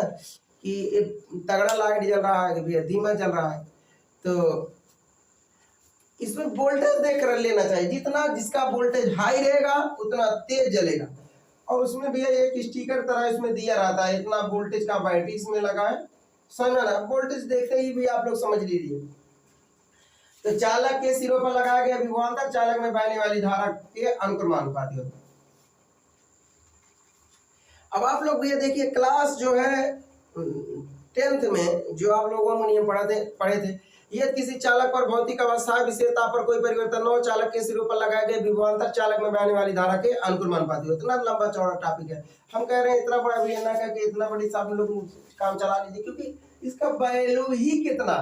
कि तगड़ा लाइट जल रहा है भैया धीमा चल रहा है, तो इसमें वोल्टेज देख कर लेना चाहिए। जितना जिसका वोल्टेज हाई रहेगा उतना तेज जलेगा। और उसमें भैया एक स्टिकर तरह इसमें दिया रहता है, इतना वोल्टेज का बैटरी इसमें लगा है, समझना ना। वोल्टेज देखते ही भी आप लोग समझ लीजिए। तो चालक के सिरों पर लगाया गया विभवांतर चालक में बहने वाली धारा के अनुक्रमानुपाती होता है। अब आप लोग भैया देखिए क्लास जो है 10th में जो आप लोगों को नियम पढ़े थे, यदि किसी चालक पर भौतिक अवस्था विशेषता पर कोई परिवर्तन न हो, चालक के सिरों पर लगाए गए विभवांतर चालक में बहने वाली धारा के अनुक्रमानुपाती होता है। इतना लंबा चौड़ा टॉपिक है, हम कह रहे हैं इतना बड़ा भी ना करके इतना बड़ी सब लोग काम चला लीजिए, क्योंकि इसका वैल्यू ही कितना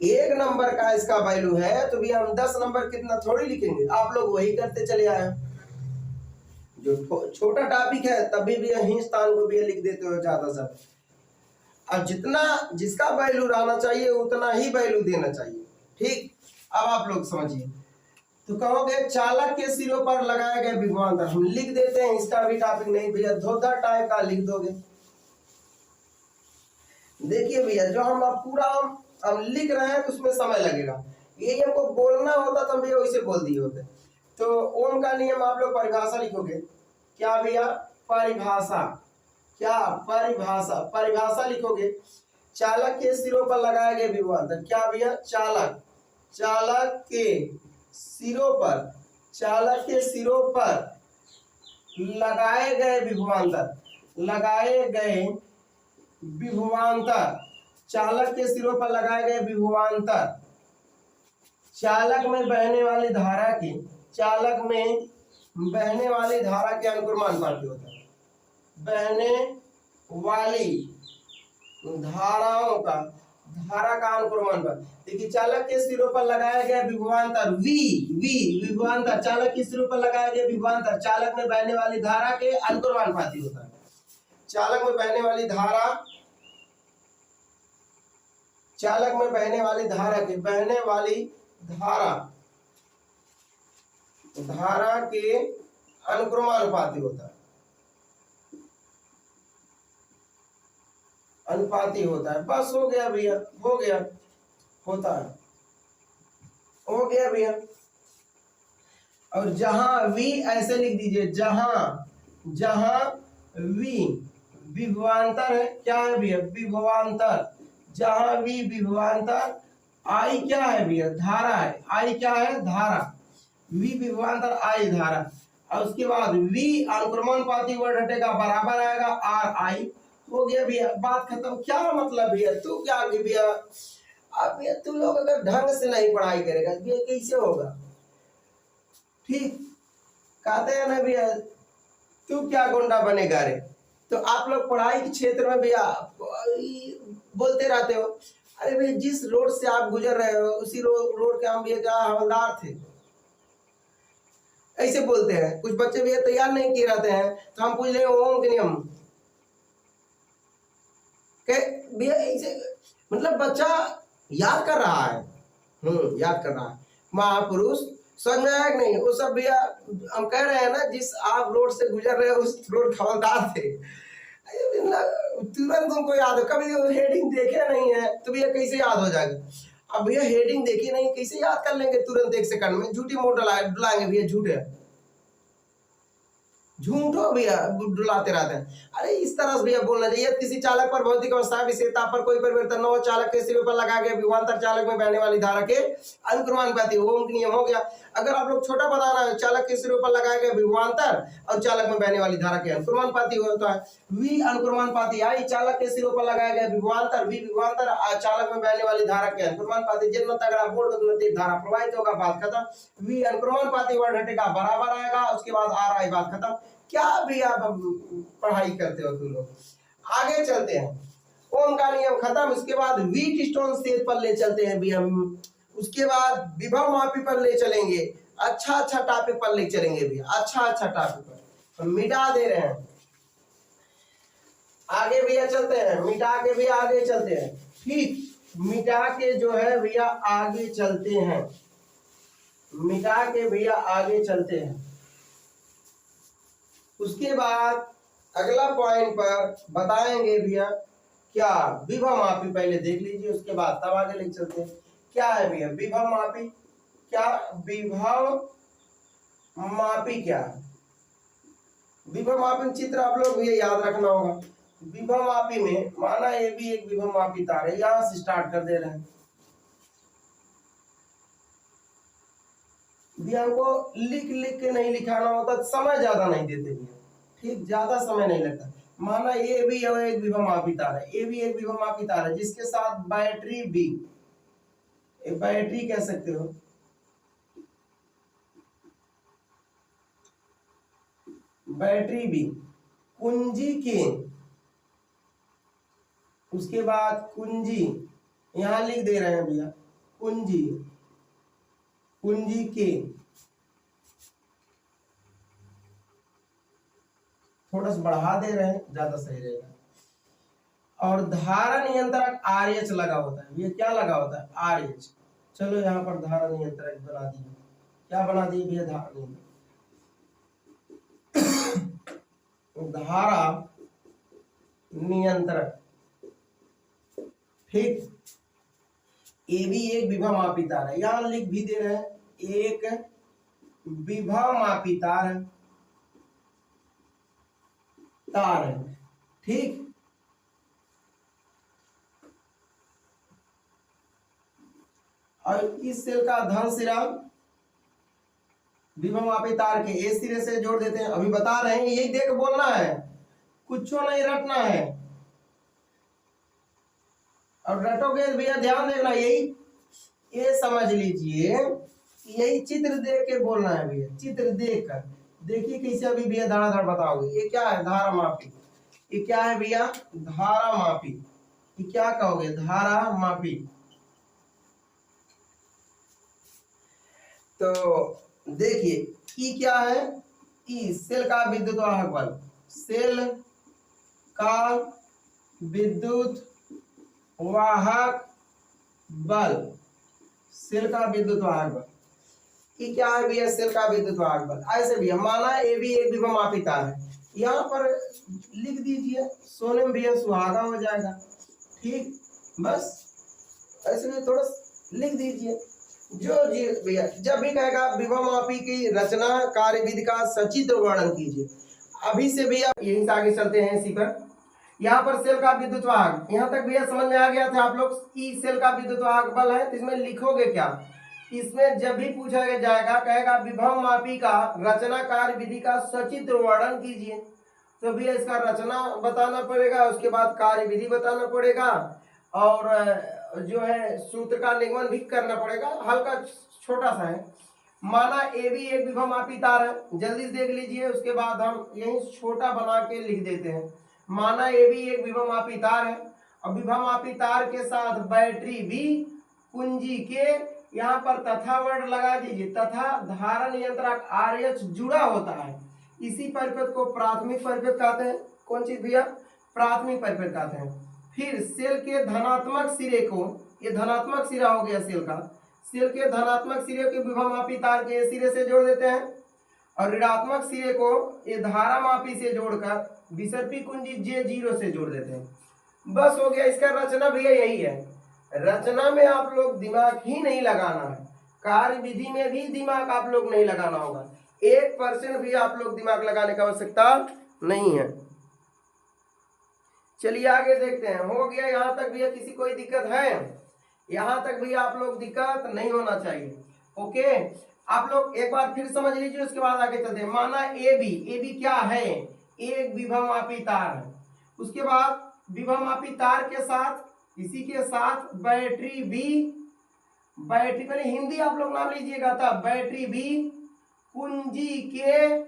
1 नंबर का इसका वैल्यू है, तो भी हम 10 नंबर कितना थोड़ी लिखेंगे। आप लोग वही करते चले आए। जो छोटा टॉपिक है तभी भी यही स्थान को भी लिख देते हो ज्यादा से। अब जितना जिसका वैल्यू रहना चाहिए उतना ही वैल्यू देना चाहिए। ठीक, अब आप लोग समझिए। तो कहोगे चालक के सिरों पर लगाए गए विभवांतर, हम लिख देते हैं, इसका भी टॉपिक नहीं भैया, धोधा टाइप का लिख दोगे। देखिए भैया, जो हम अब पूरा हम लिख रहे हैं तो उसमें समय लगेगा, यही हमको बोलना होता तो भैया वैसे बोल दिए होते। तो ओम का नियम आप लोग परिभाषा लिखोगे, क्या भैया, परिभाषा, क्या परिभाषा, परिभाषा लिखोगे। चालक के सिरों पर लगाए गए विभवांतर, क्या भैया, चालक, चालक के सिरों पर, चालक के सिरों पर लगाए गए विभवांतर, लगाए गए विभवांतर, चालक के सिरों पर लगाए गए विभवांतर चालक में बहने वाली धारा की, चालक में बहने वाली धारा के अनुक्रमानुपाती होता है। बहने वाली धाराओं का, धारा का अनुक्रमानुपात। देखिए चालक के सिरों पर लगाया गया विभवांतर विभवांतर, चालक के सिरों पर लगाया गया विभवांतर चालक में बहने वाली धारा के अनुक्रमानुपाती होता है। चालक में बहने वाली धारा, चालक में बहने वाली धारा के, बहने वाली धारा, धारा के अनुक्रमानुपाती होता है, अनुपाती होता है। बस हो गया भैया, हो गया, होता है, हो गया भैया। और जहां वी ऐसे लिख दीजिए, जहां, जहां वी विभवांतर है, क्या है भैया, विभवांतर, जहां वी विभवांतर, आई क्या है भैया, धारा है, आई क्या है, धारा, वी विभवांतर आई धारा, और उसके बाद वी अनुक्रमानुपाती वर्ड हटेगा, बराबर आएगा आर आई। हो गया भैया, बात खत्म। क्या मतलब भैया, तू क्या भैया, अब भैया तू लोग अगर ढंग से नहीं पढ़ाई करेगा भैया कैसे होगा। ठीक, कहते हैं ना भैया, तू क्या गुंडा बनेगा रे। तो आप लोग पढ़ाई के क्षेत्र में भैया बोलते रहते हो, अरे भैया जिस रोड से आप गुजर रहे हो उसी रोड के हम भैया हवलदार थे, ऐसे बोलते हैं। कुछ बच्चे भैया तैयार नहीं किए रहते हैं तो हम पूछ रहे ओम के नियम, भैया ऐसे, मतलब बच्चा याद कर रहा है, याद कर रहा है। महापुरुष समझ में आया कि नहीं, वो सब भैया हम कह रहे हैं ना, जिस आप रोड से गुजर रहे हो उस रोड के हवलदार थे, तुरंत तुमको याद हो। कभी हेडिंग देखे नहीं है तो भैया कैसे याद हो जाएगा। अब भैया हेडिंग देखी नहीं कैसे याद कर लेंगे तुरंत एक सेकंड में, झूठी मोड़ डलाएंगे भैया, झूठ है, झूठो भैया डुलाते रहते हैं। अरे इस तरह से भैया बोलना चाहिए, किसी चालक पर भौतिक अवस्था विशेषता पर कोई परिवर्तन न हो, चालक के सिरे पर लगा गया विभवांतर चालक में बहने वाली धारा के अनुक्रमानुपाती, ओम के नियम हो गया। अगर आप लोग छोटा बताना है, चालक के सिरे पर लगाए गए विभवांतर और चालक में बहने वाली धारा के अनुक्रमानुपाती होता है। वी अनुक्रमानुपाती आई, चालक के सिरों पर लगाए गए विभवांतर, वी विभवांतर चालक में बहने वाली धारा के अनुक्रमानुपाती, जितना तगड़ा बोल्ड उतना तेज धारा प्रवाहित होगा, बात खत्म। वी अनुक्रमानुपाती वर्ड हटेगा, बराबर आएगा, उसके बाद आ रहा है, बात खत्म। क्या भी आप पढ़ाई करते हो तुम लोग। आगे चलते हैं, ओम का नियम खत्म, उसके बाद व्हीट स्टोन स्टेज पर ले चलते हैं भी हम, उसके बाद विभव मापी पर ले चलेंगे, अच्छा अच्छा टॉपिक पर ले चलेंगे भी, अच्छा अच्छा टॉपिक पर हम मिटा दे रहे हैं। आगे भैया चलते हैं, मिटा के भी आगे चलते हैं। ठीक, मिटा के जो है भैया आगे चलते हैं, मिटा के भैया आगे चलते हैं। उसके बाद अगला पॉइंट पर बताएंगे भैया क्या, विभव मापी पहले देख लीजिए, उसके बाद तब आगे ले चलते हैं। क्या है भैया विभव मापी, क्या विभव मापी, क्या विभव मापी चित्र आप लोग भैया याद रखना होगा। विभव मापी में माना ये भी एक विभव मापी तार है, यहां से स्टार्ट कर दे रहे हैं भैया, हमको लिख लिख के नहीं लिखाना होता, समय ज्यादा नहीं देते भैया, ठीक, ज्यादा समय नहीं लगता। माना ये भी एक विभव मापी तार है, ये भी एक विभव मापी तार है जिसके साथ बैटरी भी, बैटरी कह सकते हो, बैटरी भी, कुंजी के, उसके बाद कुंजी यहां लिख दे रहे हैं भैया, कुंजी, कुंजी के थोड़ा सा बढ़ा दे रहे हैं, ज्यादा सही रहेगा। और धारा नियंत्रक आरएच लगा होता है, ये क्या लगा होता है, आरएच। चलो यहाँ पर धारा नियंत्रक बना दिए, क्या बना दिए भैया, धारा नियंत्रक। धारा नियंत्रक, ठीक। ए भी एक विभव मापी तार है, यहां लिख भी दे रहे हैं, एक विभव मापी तार है, ठीक। और इस सेल का धन सिरा विभव मापी तार के ए सिरे से जोड़ देते हैं। अभी बता रहे हैं, यही देख बोलना है, कुछ नहीं रटना है। और रटोगे भैया ध्यान देना, यही ये समझ लीजिए, यही चित्र देख के बोलना है भैया, चित्र देख कर। देखिए कैसे अभी भैया धड़ाधड़ बताओगे। ये क्या है, धारा मापी। ये क्या है भैया, धारा मापी। ये क्या कहोगे, धारा मापी। तो देखिए ई क्या है, ई सेल का विद्युत वाहक बल, सेल का विद्युत वाहक बल, सेल का विद्युत वाहक बल। ये क्या है भैया, सेल का विद्युत वाहक बल। ऐसे भैया माना ए भी एक विभव मापी तार है, यहाँ पर लिख दीजिए, सोने में भैया सुहागा हो जाएगा, ठीक। बस ऐसे में थोड़ा लिख दीजिए। जो जी भैया जब भी कहेगा विभव मापी की रचना कार्य विधि का सचित्र वर्णन कीजिए। अभी से भैया यहीं से आगे चलते हैं इसी पर। यहाँ पर सेल का विद्युत वाहक, यहाँ तक भैया समझ में आ गया था आप लोग। ई सेल का विद्युत वाहक बल है, तो इसमें लिखोगे क्या, इसमें जब भी पूछा जाएगा, कहेगा विभव मापी का रचना कार्य विधि का सचित्र वर्णन कीजिए, तो भैया इसका रचना बताना पड़ेगा, उसके बाद कार्य विधि बताना पड़ेगा, और जो है सूत्र का निगमन भी करना पड़ेगा। हल्का छोटा सा है। माना ए भी एक विभव मापी तार है, जल्दी से देख लीजिए, उसके बाद हम यही छोटा बना के लिख देते हैं। माना ए भी एक विभव मापी तार है, और विभव मापी तार के साथ बैटरी भी कुंजी के, यहाँ पर तथा वर्ड लगा दीजिए, तथा धारा नियंत्रक आरएच जुड़ा होता है। इसी परिपथ को प्राथमिक परिपथ कहते हैं। कौन चीज भैया, प्राथमिक परिपथ कहते हैं। फिर सेल के धनात्मक सिरे को, ये धनात्मक सिरा हो गया सेल का, सेल के धनात्मक सिरे के विभव मापी तार के सिरे से जोड़ देते हैं, और ऋणात्मक सिरे को ये धारा मापी से जोड़कर विसर्पी कुंजी J0 से जोड़ देते हैं। बस हो गया। इसका रचना भैया यही है। रचना में आप लोग दिमाग ही नहीं लगाना है, कार्य विधि में भी दिमाग आप लोग नहीं लगाना होगा, 1% भी आप लोग दिमाग लगाने की आवश्यकता नहीं है। चलिए आगे देखते हैं। हो गया यहाँ तक भैया, किसी कोई दिक्कत है, यहाँ तक भैया आप लोग दिक्कत नहीं होना चाहिए। ओके, आप लोग एक बार फिर समझ लीजिए, उसके बाद आगे चलते हैं। माना ए बी क्या है, एक विभव मापी तार है। उसके बाद विभव मापी तार के साथ, इसी के साथ बैटरी बी, बैटरी पहले हिंदी आप लोग नाम लीजिएगा, तब बैटरी बी कुंजी के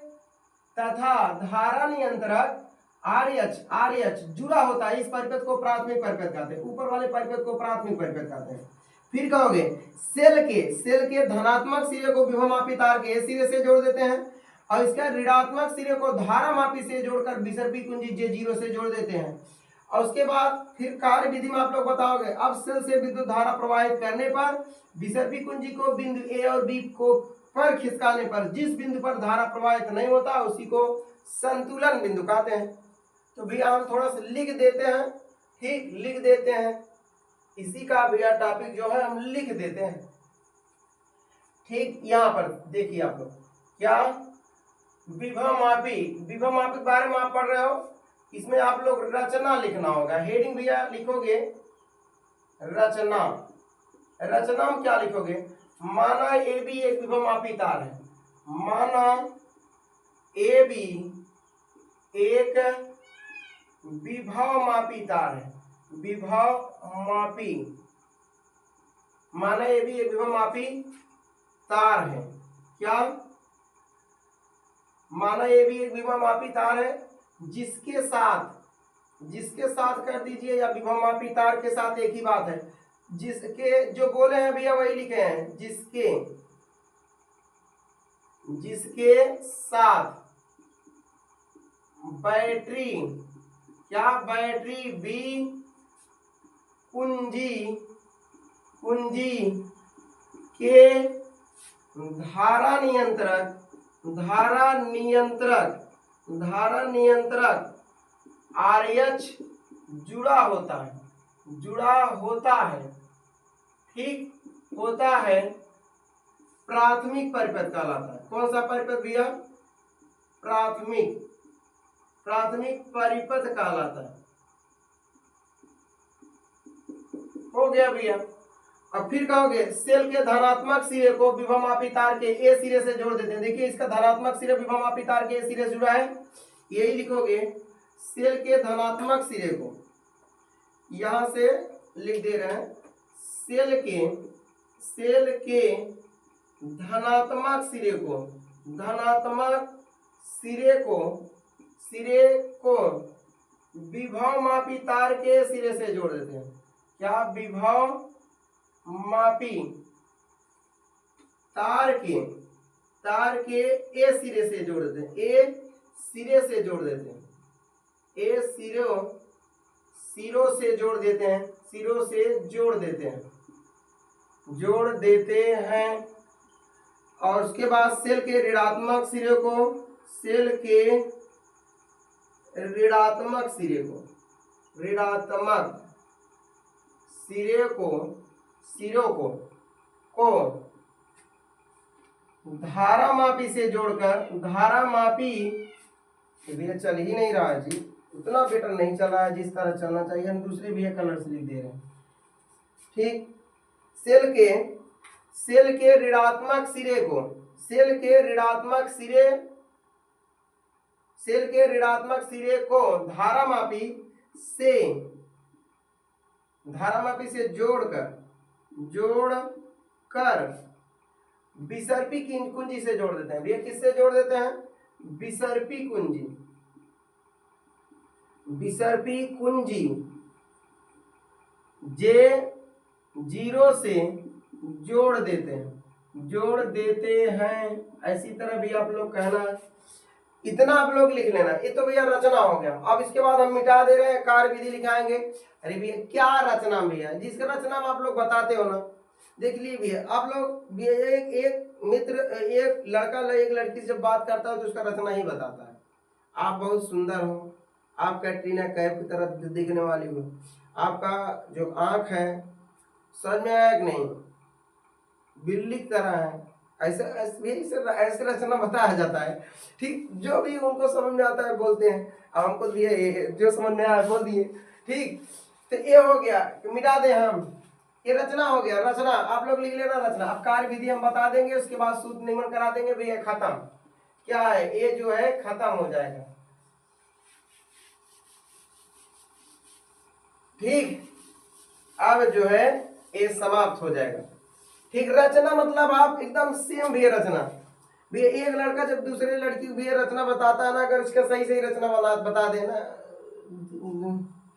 तथा धारा नियंत्रक आरएच जुड़ा होता है। इस परिपथ को प्राथमिक परिपथ कहते हैं, ऊपर वाले परिपथ को प्राथमिक परिपथ कहते हैं। फिर कहोगे सेल के धनात्मक सिरे को विभव मापी तार के सिरे से जोड़ देते हैं, और इसका ऋणात्मक सिरे को धारा मापी से जोड़कर विसर्पी कुंजी J0 से जोड़ देते हैं। और उसके बाद फिर कार्य विधि में आप लोग बताओगे, अब सेल से विद्युत धारा प्रवाहित करने पर विसर्पी कुंजी को बिंदु ए और बी को पर खिसकाने पर जिस बिंदु पर धारा प्रवाहित नहीं होता उसी को संतुलन बिंदु कहते हैं। तो भैया हम थोड़ा सा लिख देते हैं, ठीक, लिख देते हैं। इसी का भैया टॉपिक जो है हम लिख देते हैं, ठीक। यहाँ पर देखिए आप लोग क्या विभव मापी के बारे में आप पढ़ रहे हो, इसमें आप लोग रचना लिखना होगा। हेडिंग भैया लिखोगे रचना, रचना में क्या लिखोगे, माना ए बी एक विभव मापी तार है, माना ए बी एक विभव मापी तार है, विभव मापी, माना ए बी एक विभव मापी तार है, क्या, माना ए बी एक विभव मापी तार है, जिसके साथ कर दीजिए, या विभव मापी तार के साथ एक ही बात है, जिसके जो बोले हैं भैया वही लिखे हैं, जिसके साथ बैटरी, क्या बैटरी, बी कुंजी, कुंजी के धारा नियंत्रक, धारा नियंत्रक, धारा नियंत्रक RH जुड़ा होता है, जुड़ा होता है, ठीक होता है, प्राथमिक परिपथ कहलाता है। कौन सा परिपथ भैया? प्राथमिक, प्राथमिक परिपथ कहलाता है। हो गया भैया। अब फिर कहोगे सेल के धनात्मक सिरे को विभवमापी तार के ए सिरे से जोड़ देते हैं। देखिए इसका धनात्मक सिरे विभवमापी तार के ए सिरे से जुड़ा है, यही लिखोगे। सेल के धनात्मक सिरे को यहां से लिख दे रहे हैं, सेल के धनात्मक सिरे को, धनात्मक सिरे को विभवमापी तार के सिरे से जोड़ देते हैं। क्या? विभवमापी तार के ए सिरे से जोड़ देते हैं, ए सिरे से जोड़ देते हैं, ए सिरों से जोड़ देते हैं, सिरों से जोड़ देते हैं, जोड़ देते हैं। और उसके बाद सेल के ऋणात्मक सिरे को, सेल के ऋणात्मक सिरे को, ऋणात्मक सिरों को धारामापी से जोड़कर, धारामापी भैया चल ही नहीं रहा है जी, उतना बेटर नहीं चल रहा है जिस तरह चलना चाहिए। हम दूसरे भैया कलर से लिख दे रहे हैं, ठीक। सेल के ऋणात्मक सिरे को, सेल के ऋणात्मक सिरे को धारामापी से जोड़कर विसर्पी कुंजी से जोड़ देते हैं। भैया किससे जोड़ देते हैं? विसर्पी कुंजी, विसर्पी कुंजी J0 से जोड़ देते हैं, ऐसी तरह भी आप लोग कहना। इतना आप लोग लिख लेना। ये तो भैया रचना हो गया। अब इसके बाद हम मिटा दे रहे हैं, कार्य विधि लिखाएंगे। अरे भैया क्या रचना भैया, जिसका रचना में आप लोग बताते हो ना, देख लीजिए भैया आप लोग, एक मित्र, एक लड़का एक लड़की से जब बात करता है तो उसका रचना ही बताता है। आप बहुत सुंदर हो, आप कैटरीना कैफ की तरह दिखने वाली हो, आपका जो आंख है समझ में आया कि नहीं, बिल्ली की तरह है, ऐसे रचना बताया जाता है, ठीक। जो भी उनको समझ में आता है बोलते हैं, अब हमको दिए जो समझ में आया बोल दिए, ठीक। तो ये हो गया, मिटा दें हम, ये रचना हो गया। रचना आप लोग लिख लेना रचना। अब कार्य विधि हम बता देंगे, उसके बाद सूत्र निगमन करा देंगे, भैया खत्म। क्या है ये जो है खत्म हो जाएगा, ठीक। अब जो है ये समाप्त हो जाएगा, ठीक। रचना मतलब आप एकदम सेम भैया रचना। भैया एक लड़का जब दूसरे लड़की को भैया रचना बताता है ना, अगर उसका सही रचना बता देना,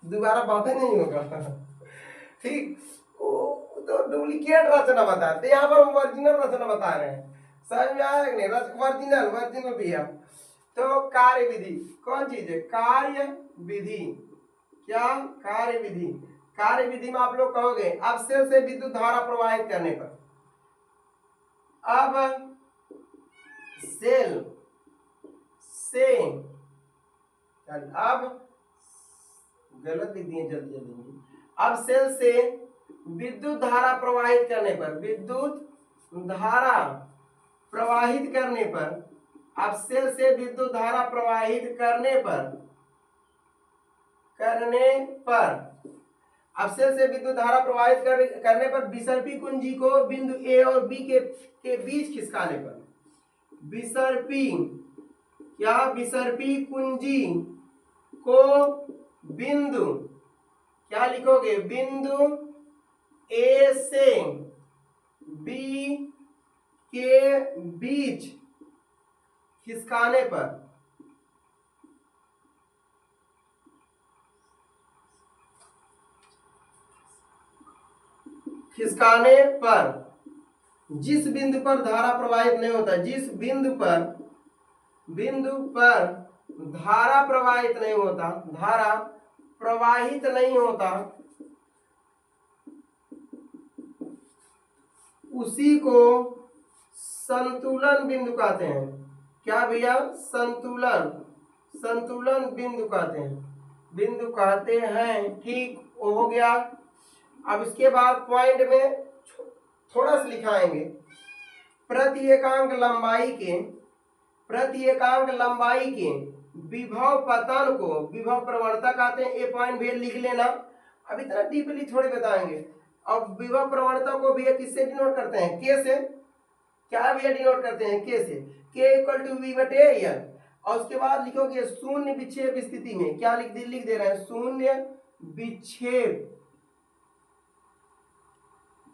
दोबारा बातें नहीं होगा, ठीक। तो डुप्लीकेट रचना बताते, यहाँ पर हम ओरिजिनल रचना बता रहे हैं। समझ में आया कि नहीं? ओरिजिनल भैया। तो कार्य विधि कौन चीज है? कार्य विधि। क्या? कार्य विधि। कार्य विधि में आप लोग कहोगे अब सेल से विद्युत धारा प्रवाहित करने पर, अब सेल से, अब गलत लिख दिए जल्दी। अब सेल से विद्युत धारा प्रवाहित करने पर, विद्युत धारा प्रवाहित करने पर, अब सेल से विद्युत धारा प्रवाहित करने पर अब सेल से विद्युत धारा प्रवाहित करने पर विसर्पी कुंजी को बिंदु ए और बी के बीच खिसकाने पर, विसर्पी, क्या? विसर्पी कुंजी को बिंदु, क्या लिखोगे? बिंदु ए से बी के बीच खिसकाने पर, जिस बिंदु पर धारा प्रवाहित नहीं होता, जिस बिंदु पर धारा प्रवाहित नहीं होता, धारा प्रवाहित नहीं होता, उसी को संतुलन बिंदु कहते हैं। क्या भैया? संतुलन, संतुलन बिंदु कहते हैं, बिंदु कहते हैं। ठीक हो गया। अब इसके बाद पॉइंट में थोड़ा सा लिखाएंगे, प्रति एकांक लंबाई के, प्रति एकांक लंबाई के विभव पतन को विभव प्रवणता कहते हैं। ये पॉइंट भी लिख लेना, अब इतना डीपली थोड़ी बताएंगे। अब विभव प्रवणता को भैया किससे डिनोट करते हैं? के से। क्या भैया डिनोट करते हैं? के से। के इक्वल टू वी बटे एल। और उसके बाद लिखोगे शून्य विक्षेप स्थिति में, क्या लिख दे रहे हैं? शून्य विक्षेप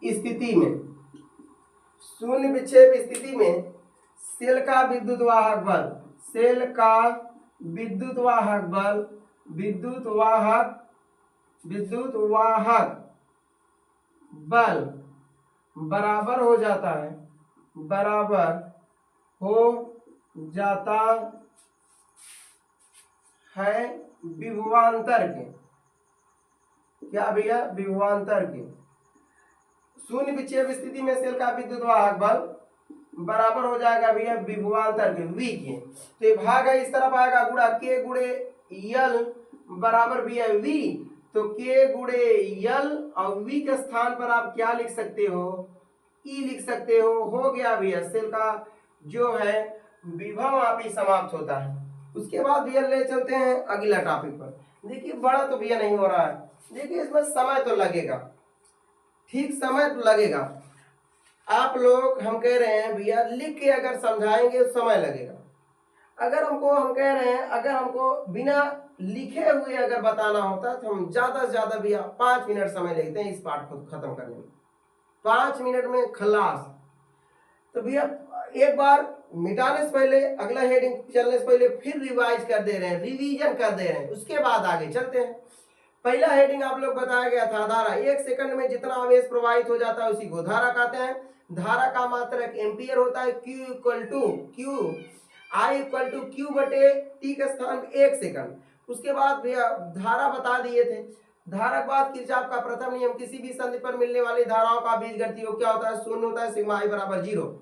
स्थिति में, शून्य विक्षेप स्थिति में सेल का विद्युत वाहक बल, सेल का विद्युत वाहक बल, विद्युत वाहक बल बराबर हो जाता है, बराबर हो जाता है विभवांतर के। क्या भैया? विभवांतर के। शून्य विक्षेप स्थिति में सेल का विद्युत वाहक बल बराबर हो जाएगा भैया विभवांतर के, वी के। तो ये भाग है इस तरफ आएगा, गुणा के गुणे यल बराबर भी है वी। तो के गुणे यल और वी के स्थान पर आप क्या लिख सकते हो? ई लिख सकते हो गया भैया सेल का जो है विभव मापी समाप्त होता है। उसके बाद भैया ले चलते हैं अगला टॉपिक पर। देखिए बड़ा तो भैया नहीं हो रहा है, देखिए इसमें समय तो लगेगा, ठीक समय तो लगेगा। आप लोग हम कह रहे हैं भैया लिख के अगर समझाएंगे तो समय लगेगा। अगर हम कह रहे हैं अगर हमको बिना लिखे हुए अगर बताना होता तो हम ज्यादा से ज्यादा भैया 5 मिनट समय लेते हैं इस पाठ को खत्म करने में, 5 मिनट में खलास। तो भैया एक बार मिटाने से पहले, अगला हेडिंग चलने से पहले फिर रिवाइज कर दे रहे हैं, रिवीजन कर दे रहे हैं, उसके बाद आगे चलते हैं। पहला हेडिंग आप लोग बताया गया था धारा। 1 सेकंड में जितना आवेश प्रवाहित हो जाता है उसी को धारा कहते हैं। धारा का मात्रक एम्पियर होता है। Q equal to I equal to Q बटे T के स्थान 1 सेकंड। उसके बाद भैया धारा बता दिए थे। धारा के बाद किरचॉफ का प्रथम नियम, किसी भी संधि पर मिलने वाली धाराओं का बीजगणितीय योग क्या होता है? शून्य होता है, सिग्मा I बराबर 0।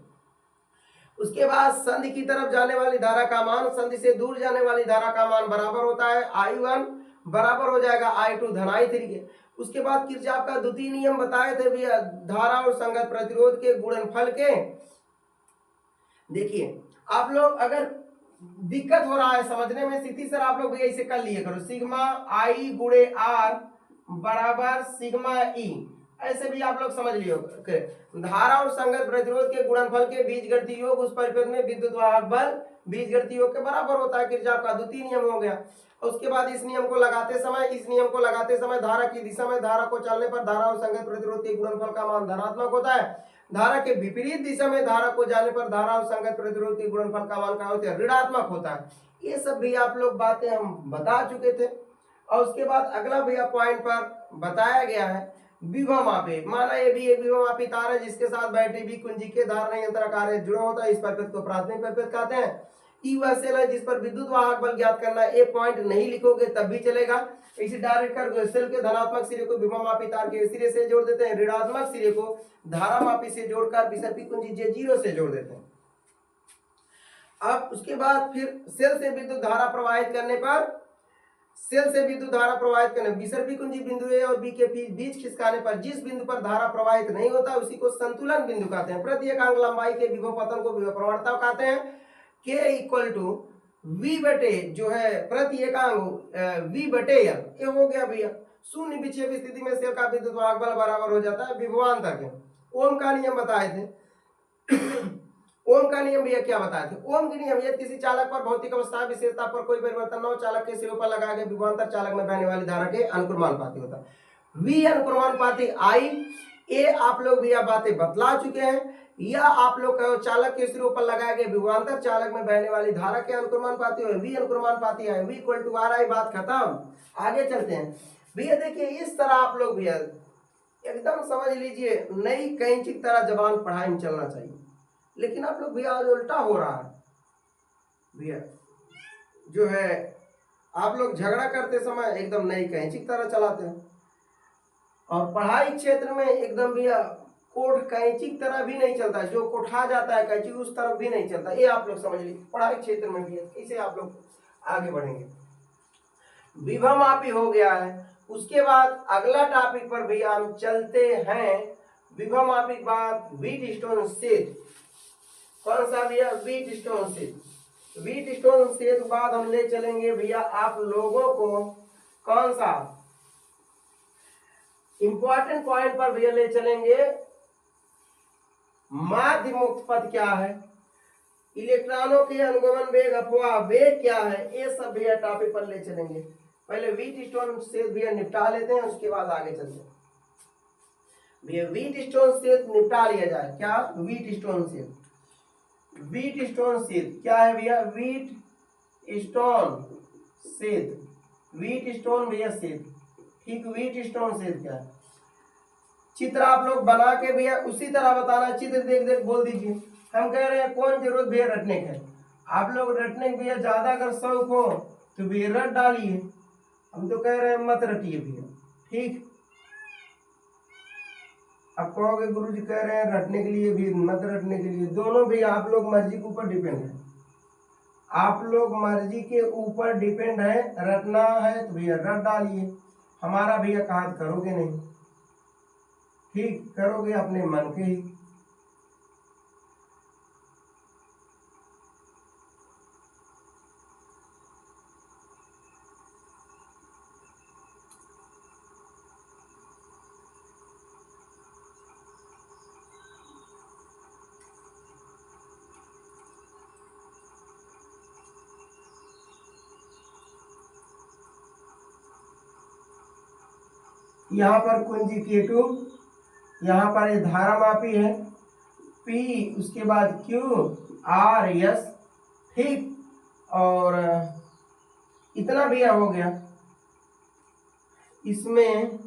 उसके बाद संधि की तरफ जाने वाली धारा का मान संधि से दूर जाने वाली धारा का मान बराबर होता है I1 बराबर हो जाएगा I2 धन I3 के। उसके बाद किरचॉफ का द्वितीय नियम बताए थे भैया धारा और संगत प्रतिरोध के गुणनफल के। देखिए आप लोग अगर दिक्कत हो रहा है समझने में स्थिति सर आप लोग भैया इसे कर लिए करो, सिग्मा I गुणे R बराबर सिग्मा E, ऐसे भी आप लोग समझ लियो। धारा और संगत प्रतिरोध के गुणनफल के बीजगणितीय योग उस परिपथ में विद्युत वाहक बल बीजगणितीय योग के बराबर होता है। किरचॉफ का द्वितीय नियम हो गया। उसके बाद इस नियम को लगाते समय धारा की दिशा में धारा को चलने पर धारा और संगत प्रतिरोध के गुणनफल का मान धनात्मक होता है। धारा के विपरीत दिशा में धारा को जाने पर धारा और संगत प्रतिरोध के गुणनफल का मान क्या होता है? ऋणात्मक होता है। ये सब भी आप लोग बातें हम बता चुके थे। और उसके बाद अगला भैया पॉइंट पर बताया गया है विभव मापी। माना ये भी एक विभव मापी तार है जिसके साथ बैटरी भी कुंजी के धारणा यंत्र कार्य जुड़ा होता है। इस परिपथ को प्राथमिक परिपथ कहते हैं। ई वह सेल है जिस पर विद्युत वाहक बल ज्ञात करना है। एक पॉइंट नहीं लिखोगे तब भी चलेगा, इसे डायरेक्ट कर सेल के धनात्मक सिरे को विभव मापी तार के सिरे से जोड़ देते हैं, ऋणात्मक सिरे को धारा मापी से जोड़कर विसर्पी कुंजी J0 से जोड़ देते हैं। अब उसके बाद फिर सेल से विद्युत धारा प्रवाहित करने पर विसर्पी कुंजी बिंदु A और B के बीच खिसकाने पर जिस बिंदु पर धारा प्रवाहित नहीं होता उसी को संतुलन बिंदु कहते हैं। प्रति एकांक लंबाई के विभव पतन को विभव प्रवणता कहते हैं। K इक्वल टू V बटे जो है प्रति एकांक V बटे L, ये हो गया भैया। शून्य विक्षेप स्थिति में सेल का विद्युत वाहक बल बराबर हो जाता है विभवांतर के। ओम का नियम बताए थे। ओम का नियम भैया क्या बताए थे? ओम के नियम, यदि किसी चालक पर भौतिक अवस्था विशेषता पर कोई परिवर्तन न हो, चालक के सिरों पर लगाए गए विभवांतर चालक में बहने वाली धारा के अनुक्रमानुपाती होता है। V अनुक्रमानुपाती I, ये आप लोग भैया बातें बतला चुके हैं। या आप लोग चालक के सिरों पर लगाए गए विभवांतर चालक में बहने वाली धारा के अनुक्रमानुपाती है। V अनुक्रमानुपाती है, V इक्वल टू RI, बात खत्म। आगे चलते हैं भैया। देखिए इस तरह आप लोग भैया एकदम समझ लीजिए, नई कैंची की तरह जबान पढ़ाई में चलना चाहिए। लेकिन आप लोग भैया आज उल्टा हो रहा है भैया, जो है आप लोग झगड़ा करते समय एकदम नई कैंची की तरह चलाते हैं, और पढ़ाई क्षेत्र में एकदम भैया कोट कैंची की तरह भी नहीं चलता, जो कोठा जाता है कैंची उस तरफ भी नहीं चलता। ये आप लोग समझ लीजिए पढ़ाई क्षेत्र में भी है, इसे आप लोग आगे बढ़ेंगे। विभव मापी हो गया है। उसके बाद अगला टॉपिक पर भैया हम चलते हैं। विभव मापी के बाद व्हीट स्टोन सेट, कौन सा भैया? Wheat stone set. Wheat stone set के बाद हम ले चलेंगे भैया आप लोगों को कौन सा इंपॉर्टेंट पॉइंट पर भैया ले चलेंगे, माध्य मुक्त पथ क्या है, इलेक्ट्रॉनों के अनुगमन वेग अपवाह वेग क्या है, ये सब भैया टॉपिक पर ले चलेंगे। पहले व्हीट स्टोन से भैया निपटा लेते हैं, उसके बाद आगे चलते हैं। भैया व्हीट स्टोन से निपटा लिया जाए। क्या? व्हीट स्टोन से। व्हीट स्टोन से क्या है भैया? व्हीट स्टोन से, व्हीट स्टोन भैया से, ठीक। व्हीट स्टोन से क्या है? चित्र आप लोग बना के भैया उसी तरह बताना, चित्र देख देख बोल दीजिए। हम कह रहे हैं कौन जरूरत भैया रटने का, आप लोग रटने भैया ज्यादा अगर शौक हो तो भैया रट डालिए, हम तो कह रहे हैं मत रटिए भैया, ठीक। अब कहोगे गुरु जी कह रहे हैं रटने के लिए भी मत रटने के लिए, दोनों भी आप लोग मर्जी के ऊपर डिपेंड है, आप लोग मर्जी के ऊपर डिपेंड है। रटना है तो भैया रट डालिए, हमारा भैया कहा करोगे नहीं, ठीक, करोगे अपने मन के ही। यहाँ पर कुंजी K2, यहाँ पर ये धारा मापी है P, उसके बाद Q R S, ठीक। और इतना भी हो गया, इसमें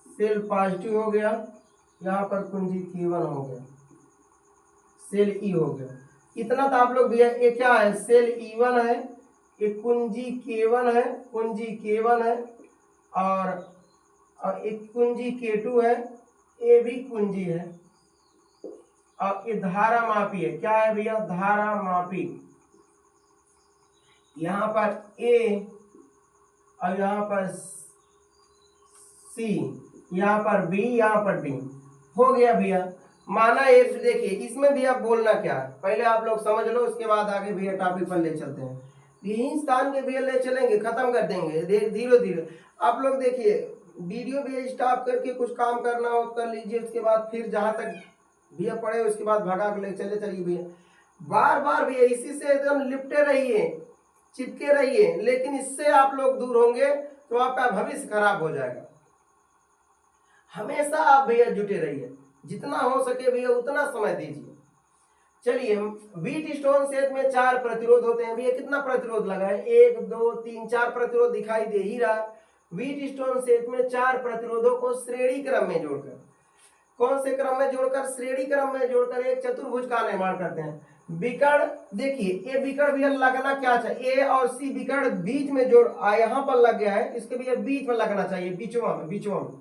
सेल पॉजिटिव हो गया, यहाँ पर कुंजी K1 हो गया, सेल E हो गया। इतना तो आप लोग भैया, ये क्या है? सेल E1 है, ये कुंजी K1 है, कुंजी K1 है, और एक कुंजी K2 है, ये भी कुंजी है, और ये धारा मापी है। क्या है भैया? धारा मापी। यहाँ पर A और यहाँ पर C, यहाँ पर B, यहाँ पर D हो गया भैया। माना ये देखिए, इसमें भी आप बोलना क्या है पहले आप लोग समझ लो, उसके बाद आगे भैया टॉपिक पर ले चलते हैं। यही स्थान के भैया ले चलेंगे, खत्म कर देंगे धीरे धीरे। आप लोग देखिए वीडियो भी स्टॉप करके कुछ काम करना हो कर लीजिए, उसके बाद फिर जहां तक भैया पढ़े उसके बाद भगा के ले चले चलिए भैया। बार बार भैया इसी से एकदम लिपटे रहिए, चिपके रहिए, लेकिन इससे आप लोग दूर होंगे तो आपका भविष्य खराब हो जाएगा। हमेशा आप भैया जुटे रहिए, जितना हो सके भैया उतना समय दीजिए। चलिए, व्हीट स्टोन सेट में 4 प्रतिरोध होते हैं भैया। कितना प्रतिरोध लगा है? 1 2 3 4 प्रतिरोध दिखाई दे ही रहा। व्हीट स्टोन सेट में 4 प्रतिरोधों को श्रेणी क्रम में जोड़कर, कौन से क्रम में जोड़कर? श्रेणी क्रम में जोड़कर एक चतुर्भुज का निर्माण करते हैं। विकर्ण देखिए, ये विकर्ण भैया लगना क्या चाहिए? ए और सी विकर्ण बीच में जोड़ यहाँ पर लग गया है, इसके भैया बीच में लगना चाहिए, बीचवा में, बीचवा में।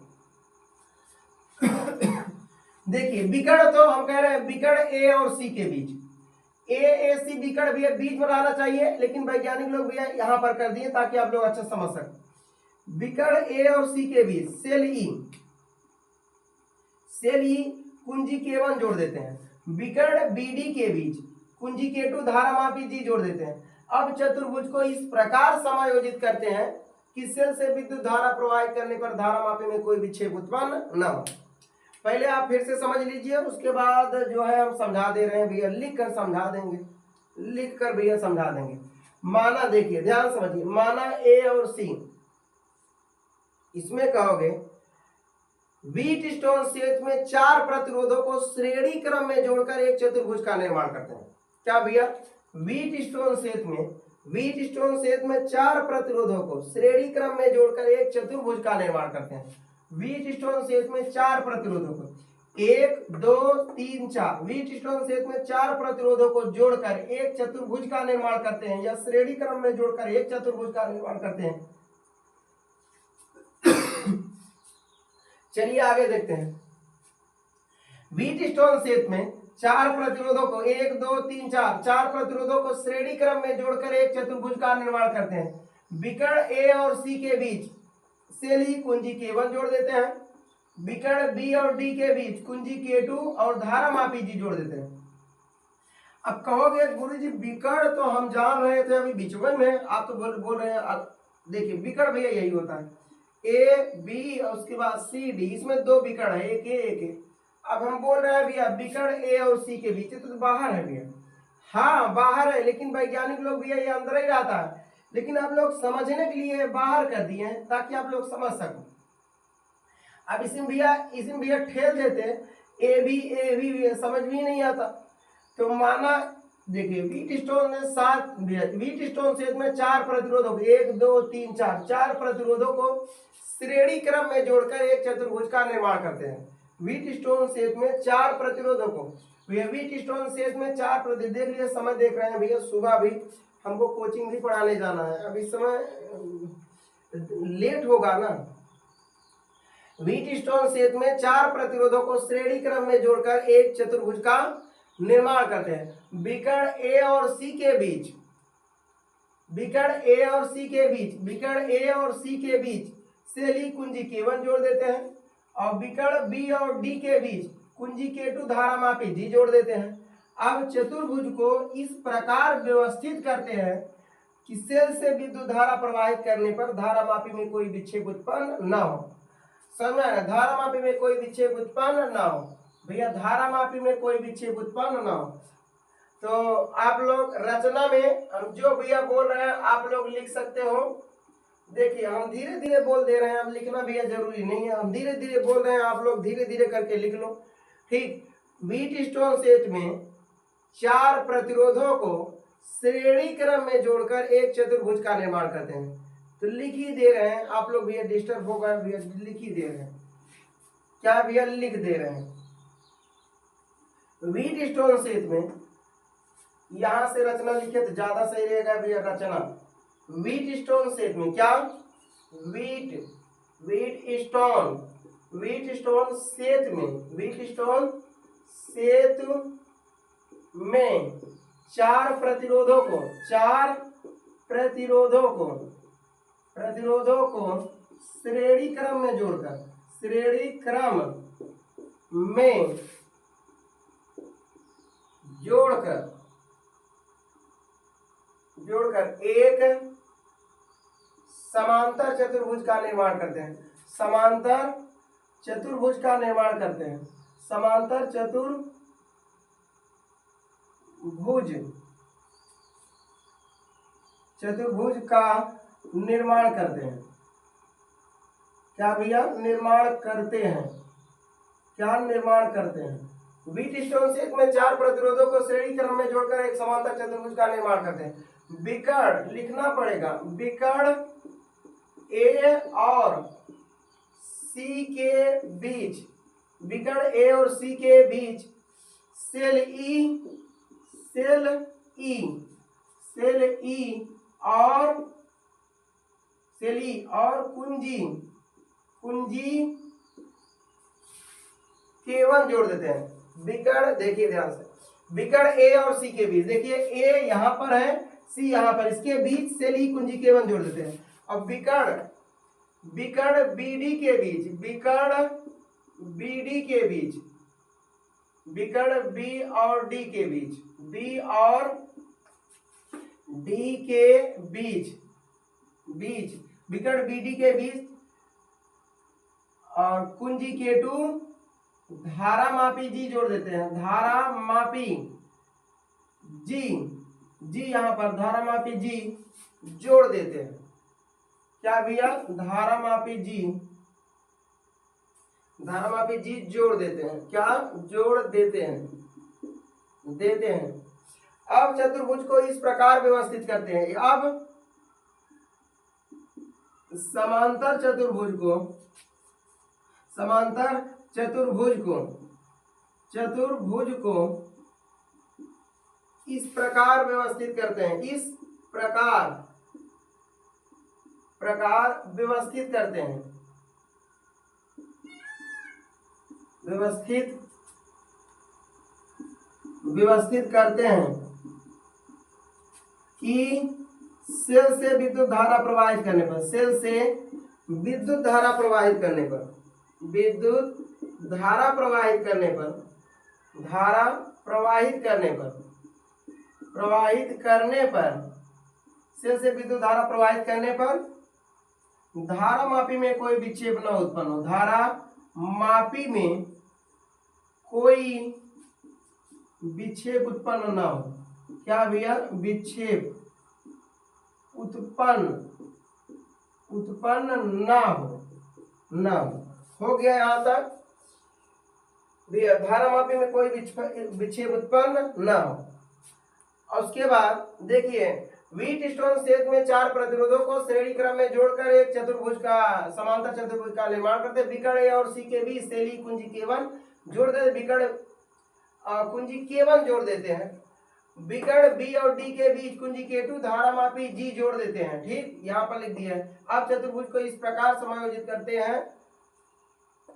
देखिए विकर्ण तो हम कह रहे हैं विकर्ण ए और सी के बीच, ए सी विकर्ण भैया बीच में रहना चाहिए, लेकिन वैज्ञानिक लोग भैया यहाँ पर कर दिए ताकि आप लोग अच्छा समझ सकें। विकर्ण ए और सी के बीच सेल ई, सेल ई कुंजी K1 जोड़ देते हैं। विकर्ण BD के बीच कुंजी K2 धारा मापी G जोड़ देते हैं। अब चतुर्भुज को इस प्रकार समायोजित करते हैं कि सेल से विद्युत धारा प्रवाहित करने पर धारा मापी में कोई विक्षेप उत्पन्न न हो। पहले आप फिर से समझ लीजिए, उसके बाद जो है हम समझा दे रहे हैं भैया, लिख कर समझा देंगे, लिख कर भैया समझा देंगे। माना देखिए ध्यान समझिए, माना ए और सी, इसमें कहोगे व्हीट स्टोन सेट में 4 प्रतिरोधों को श्रेणी क्रम में जोड़कर एक चतुर्भुज का निर्माण करते हैं। क्या भैया? व्हीट स्टोन सेट में 4 प्रतिरोधों को श्रेणी क्रम में जोड़कर एक चतुर्भुज का निर्माण करते हैं। व्हीट स्टोन सेट में 4 प्रतिरोधों को, 1 2 3 4 व्हीटस्टोन सेट में 4 प्रतिरोधों को जोड़कर एक चतुर्भुज का निर्माण करते हैं या श्रेणी क्रम में जोड़कर एक चतुर्भुज का निर्माण करते हैं। चलिए आगे देखते हैं। व्हीटस्टोन सेट में 4 प्रतिरोधों को 1 2 3 4 प्रतिरोधों को श्रेणी क्रम में जोड़कर एक चतुर्भुज का निर्माण करते हैं। विकर्ण ए और सी के बीच सेल ई कुंजी K1 जोड़ देते हैं। विकर्ण बी और डी के बीच कुंजी K2 और धारा मापी जी जोड़ देते हैं। अब कहोगे गुरुजी विकर्ण तो हम जान रहे थे, अभी विचलन में आप तो बोल रहे हैं। देखिए विकर्ण भैया यही होता है, ए बी और उसके बाद सी डी, इसमें 2 विकर्ण है, एक ए एक ए। अब हम बोल रहे हैं भैया विकर्ण ए और सी के बीच तो बाहर है भैया। हाँ बाहर है, लेकिन वैज्ञानिक लोग भैया ये अंदर ही रहता है, लेकिन आप लोग समझने के लिए बाहर कर दिए हैं ताकि आप लोग समझ सकें। अब इसमें भैया ठेल देते ए भी समझ भी नहीं आता। तो माना देखिए व्हीटस्टोन सेट में 4 प्रतिरोधों 1 2 3 4 प्रतिरोधों को श्रेणी क्रम में जोड़कर एक चतुर्भुज का निर्माण करते हैं। व्हीटस्टोन सेट में 4 प्रतिरोधों को, व्हीटस्टोन सेट में 4 प्रतिरोध, देख लीजिए समय देख रहे हैं भैया, सुबह भी हमको कोचिंग भी पढ़ाने जाना है, अब इस समय लेट होगा ना। व्हीटस्टोन सेट में 4 प्रतिरोधों को श्रेणी क्रम में जोड़कर एक चतुर्भुज का निर्माण करते हैं। विकर्ण ए और सी के बीच सेल ई कुंजी K1 जोड़ देते हैं और विकर्ण बी और डी के बीच कुंजी K2 धारा मापी जी जोड़ देते हैं। अब चतुर्भुज को इस प्रकार व्यवस्थित करते हैं कि सेल से विद्युत धारा प्रवाहित करने पर धारा मापी में कोई विक्षेप उत्पन्न न हो। समझ में, धारा मापी में कोई विक्षेप उत्पन्न न हो भैया, धारा मापी में कोई विक्षेप उत्पन्न न हो। तो आप लोग रचना में हम जो भैया बोल रहे हैं आप लोग लिख सकते हो। देखिए हम धीरे धीरे बोल दे रहे हैं, अब लिखना भैया जरूरी नहीं है, हम धीरे धीरे बोल रहे हैं, आप लोग धीरे धीरे करके लिख लो। ठीक, व्हीटस्टोन सेट में 4 प्रतिरोधों को श्रेणी क्रम में जोड़कर एक चतुर्भुज का निर्माण करते हैं। तो लिख ही दे रहे हैं आप लोग भैया, डिस्टर्ब होगा भैया, लिख ही दे रहे हैं, क्या भैया लिख दे रहे हैं। व्हीटस्टोन सेट में यहां से रचना लिखे तो ज्यादा सही रहेगा भैया। रचना व्हीटस्टोन सेट में क्या, व्हीटस्टोन सेट में 4 प्रतिरोधों को श्रेणी क्रम में जोड़कर एक समांतर चतुर्भुज का निर्माण करते हैं। समांतर चतुर्भुज का निर्माण करते हैं। क्या भैया निर्माण करते हैं, क्या निर्माण करते हैं। व्हीटस्टोन सेट में 4 प्रतिरोधों को श्रेणी क्रम में जोड़कर एक समांतर चतुर्भुज का निर्माण करते हैं। विकर्ण लिखना पड़ेगा, विकर्ण ए और सी के बीच सेल ई और कुंजी K1 जोड़ देते हैं। विकर्ण देखिए ध्यान से, विकर्ण ए और सी के बीच, देखिए ए यहां पर है, सी यहां पर, इसके बीच सेल ई कुंजी K1 जोड़ देते हैं। अब विकर्ण बीडी के बीच, विकर्ण बी और डी के बीच, विकर्ण बीडी के बीच और कुंजी K2 धारा मापी जी जोड़ देते हैं। धारा मापी जी यहां पर धारा मापी जी जोड़ देते हैं। क्या भैया, धारा मापी जी जोड़ देते हैं। क्या जोड़ देते हैं। अब चतुर्भुज को इस प्रकार व्यवस्थित करते हैं। अब समांतर चतुर्भुज को चतुर्भुज को इस प्रकार व्यवस्थित करते हैं, इस प्रकार व्यवस्थित करते हैं, व्यवस्थित करते हैं कि सेल से विद्युत धारा प्रवाहित करने पर, सेल से विद्युत धारा प्रवाहित करने पर, विद्युत धारा प्रवाहित करने पर, धारा प्रवाहित करने पर, सेल से विद्युत धारा प्रवाहित करने पर धारा मापी में कोई विक्षेप न उत्पन्न हो, धारा मापी में कोई विक्षेप उत्पन्न न हो। क्या भैया? विक्षेप उत्पन्न ना हो गया यहाँ तक भैया। धारा मापी में कोई विक्षेप उत्पन्न ना हो। और उसके बाद देखिए, व्हीटस्टोन सेतु में 4 प्रतिरोधों को श्रेणी क्रम में जोड़कर एक चतुर्भुज का, समांतर चतुर्भुज का निर्माण करते। बिकड़ ए और सी के बीच शैली कुंजी K1 जोड़ देते, बिकड़ कुंजी K1 जोड़ देते हैं। बिकड़ बी और डी के बीच कुंजी K2 धारा मापी G जोड़ देते हैं। ठीक, यहाँ पर लिख दिया है। अब चतुर्भुज को इस प्रकार समायोजित करते हैं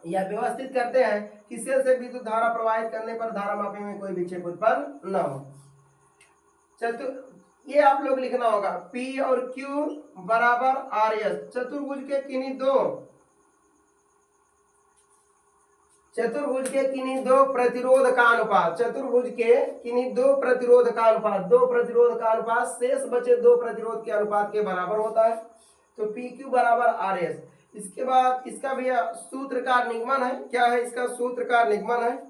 या व्यवस्थित करते हैं कि सेल से विद्युत धारा प्रवाहित करने पर धारा मापी में कोई विक्षेप उत्पन्न न हो। ये आप लोग लिखना होगा, P और Q बराबर RS। चतुर्भुज के किन्हीं दो प्रतिरोध का अनुपात, चतुर्भुज के किन्हीं दो प्रतिरोध का अनुपात शेष बचे 2 प्रतिरोध के अनुपात के बराबर होता है। तो PQ बराबर RS। इसके बाद इसका भैया सूत्र का निगमन है। क्या है इसका सूत्र का निगमन है?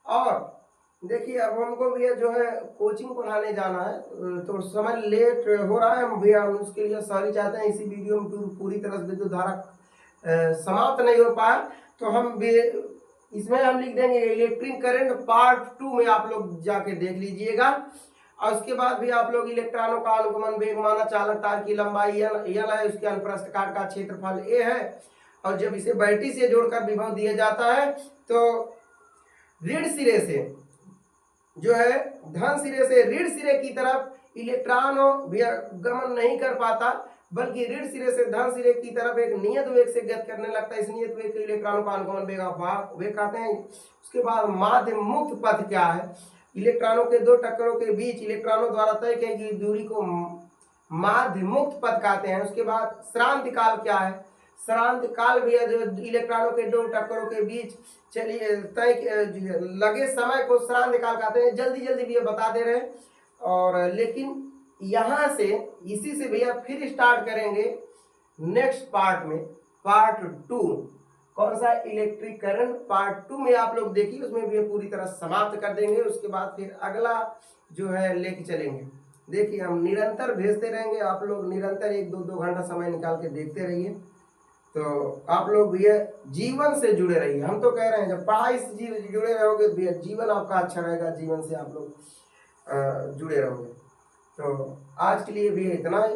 और देखिए, अब हमको भैया जो है कोचिंग पढ़ाने जाना है, तो समय लेट हो रहा है भैया, हम उसके लिए सॉरी चाहते हैं। इसी वीडियो में पूरी तरह से विद्युत धारा समाप्त नहीं हो पाया, तो हम इसमें हम लिख देंगे इलेक्ट्रिक करंट पार्ट 2 में आप लोग जाके देख लीजिएगा। और उसके बाद भी आप लोग इलेक्ट्रॉनों का अनुगमन वेग, माना चालक तार की लंबाई L है, उसके अनुप्रस्थ काट का क्षेत्रफल A है, और जब इसे बैटरी से जोड़कर विभव दिया जाता है तो ऋण सिरे से जो है धन सिरे से ऋण सिरे की तरफ इलेक्ट्रॉन गमन नहीं कर पाता, बल्कि ऋण सिरे से धन सिरे की तरफ एक नियत वेग से गति करने लगता है। इस नियत वेग के इलेक्ट्रॉनों का अनुगमन वेग कहते हैं। उसके बाद माध्य मुक्त पथ क्या है? इलेक्ट्रॉनों के 2 टक्करों के बीच इलेक्ट्रॉनों द्वारा तय की गई दूरी को माध्य मुक्त पथ कहते हैं। उसके बाद श्रांति काल क्या है? श्रांति काल भी जो इलेक्ट्रॉनों के 2 टक्करों के बीच चलिए तय लगे समय को श्रांति काल कहते हैं। जल्दी भी बता दे रहे हैं, और लेकिन यहाँ से इसी से भैया फिर स्टार्ट करेंगे नेक्स्ट पार्ट में, पार्ट 2। कौन सा? इलेक्ट्रिक करंट पार्ट 2 में आप लोग देखिए, उसमें भी पूरी तरह समाप्त कर देंगे। उसके बाद फिर अगला जो है लेके चलेंगे। देखिए, हम निरंतर भेजते रहेंगे, आप लोग निरंतर 1-2 घंटा समय निकाल के देखते रहिए, तो आप लोग भैया जीवन से जुड़े रहिए। हम तो कह रहे हैं जब पढ़ाई से जुड़े रहोगे भैया, जीवन आपका अच्छा रहेगा, जीवन से आप लोग जुड़े रहोगे। तो आज के लिए भी इतना ही।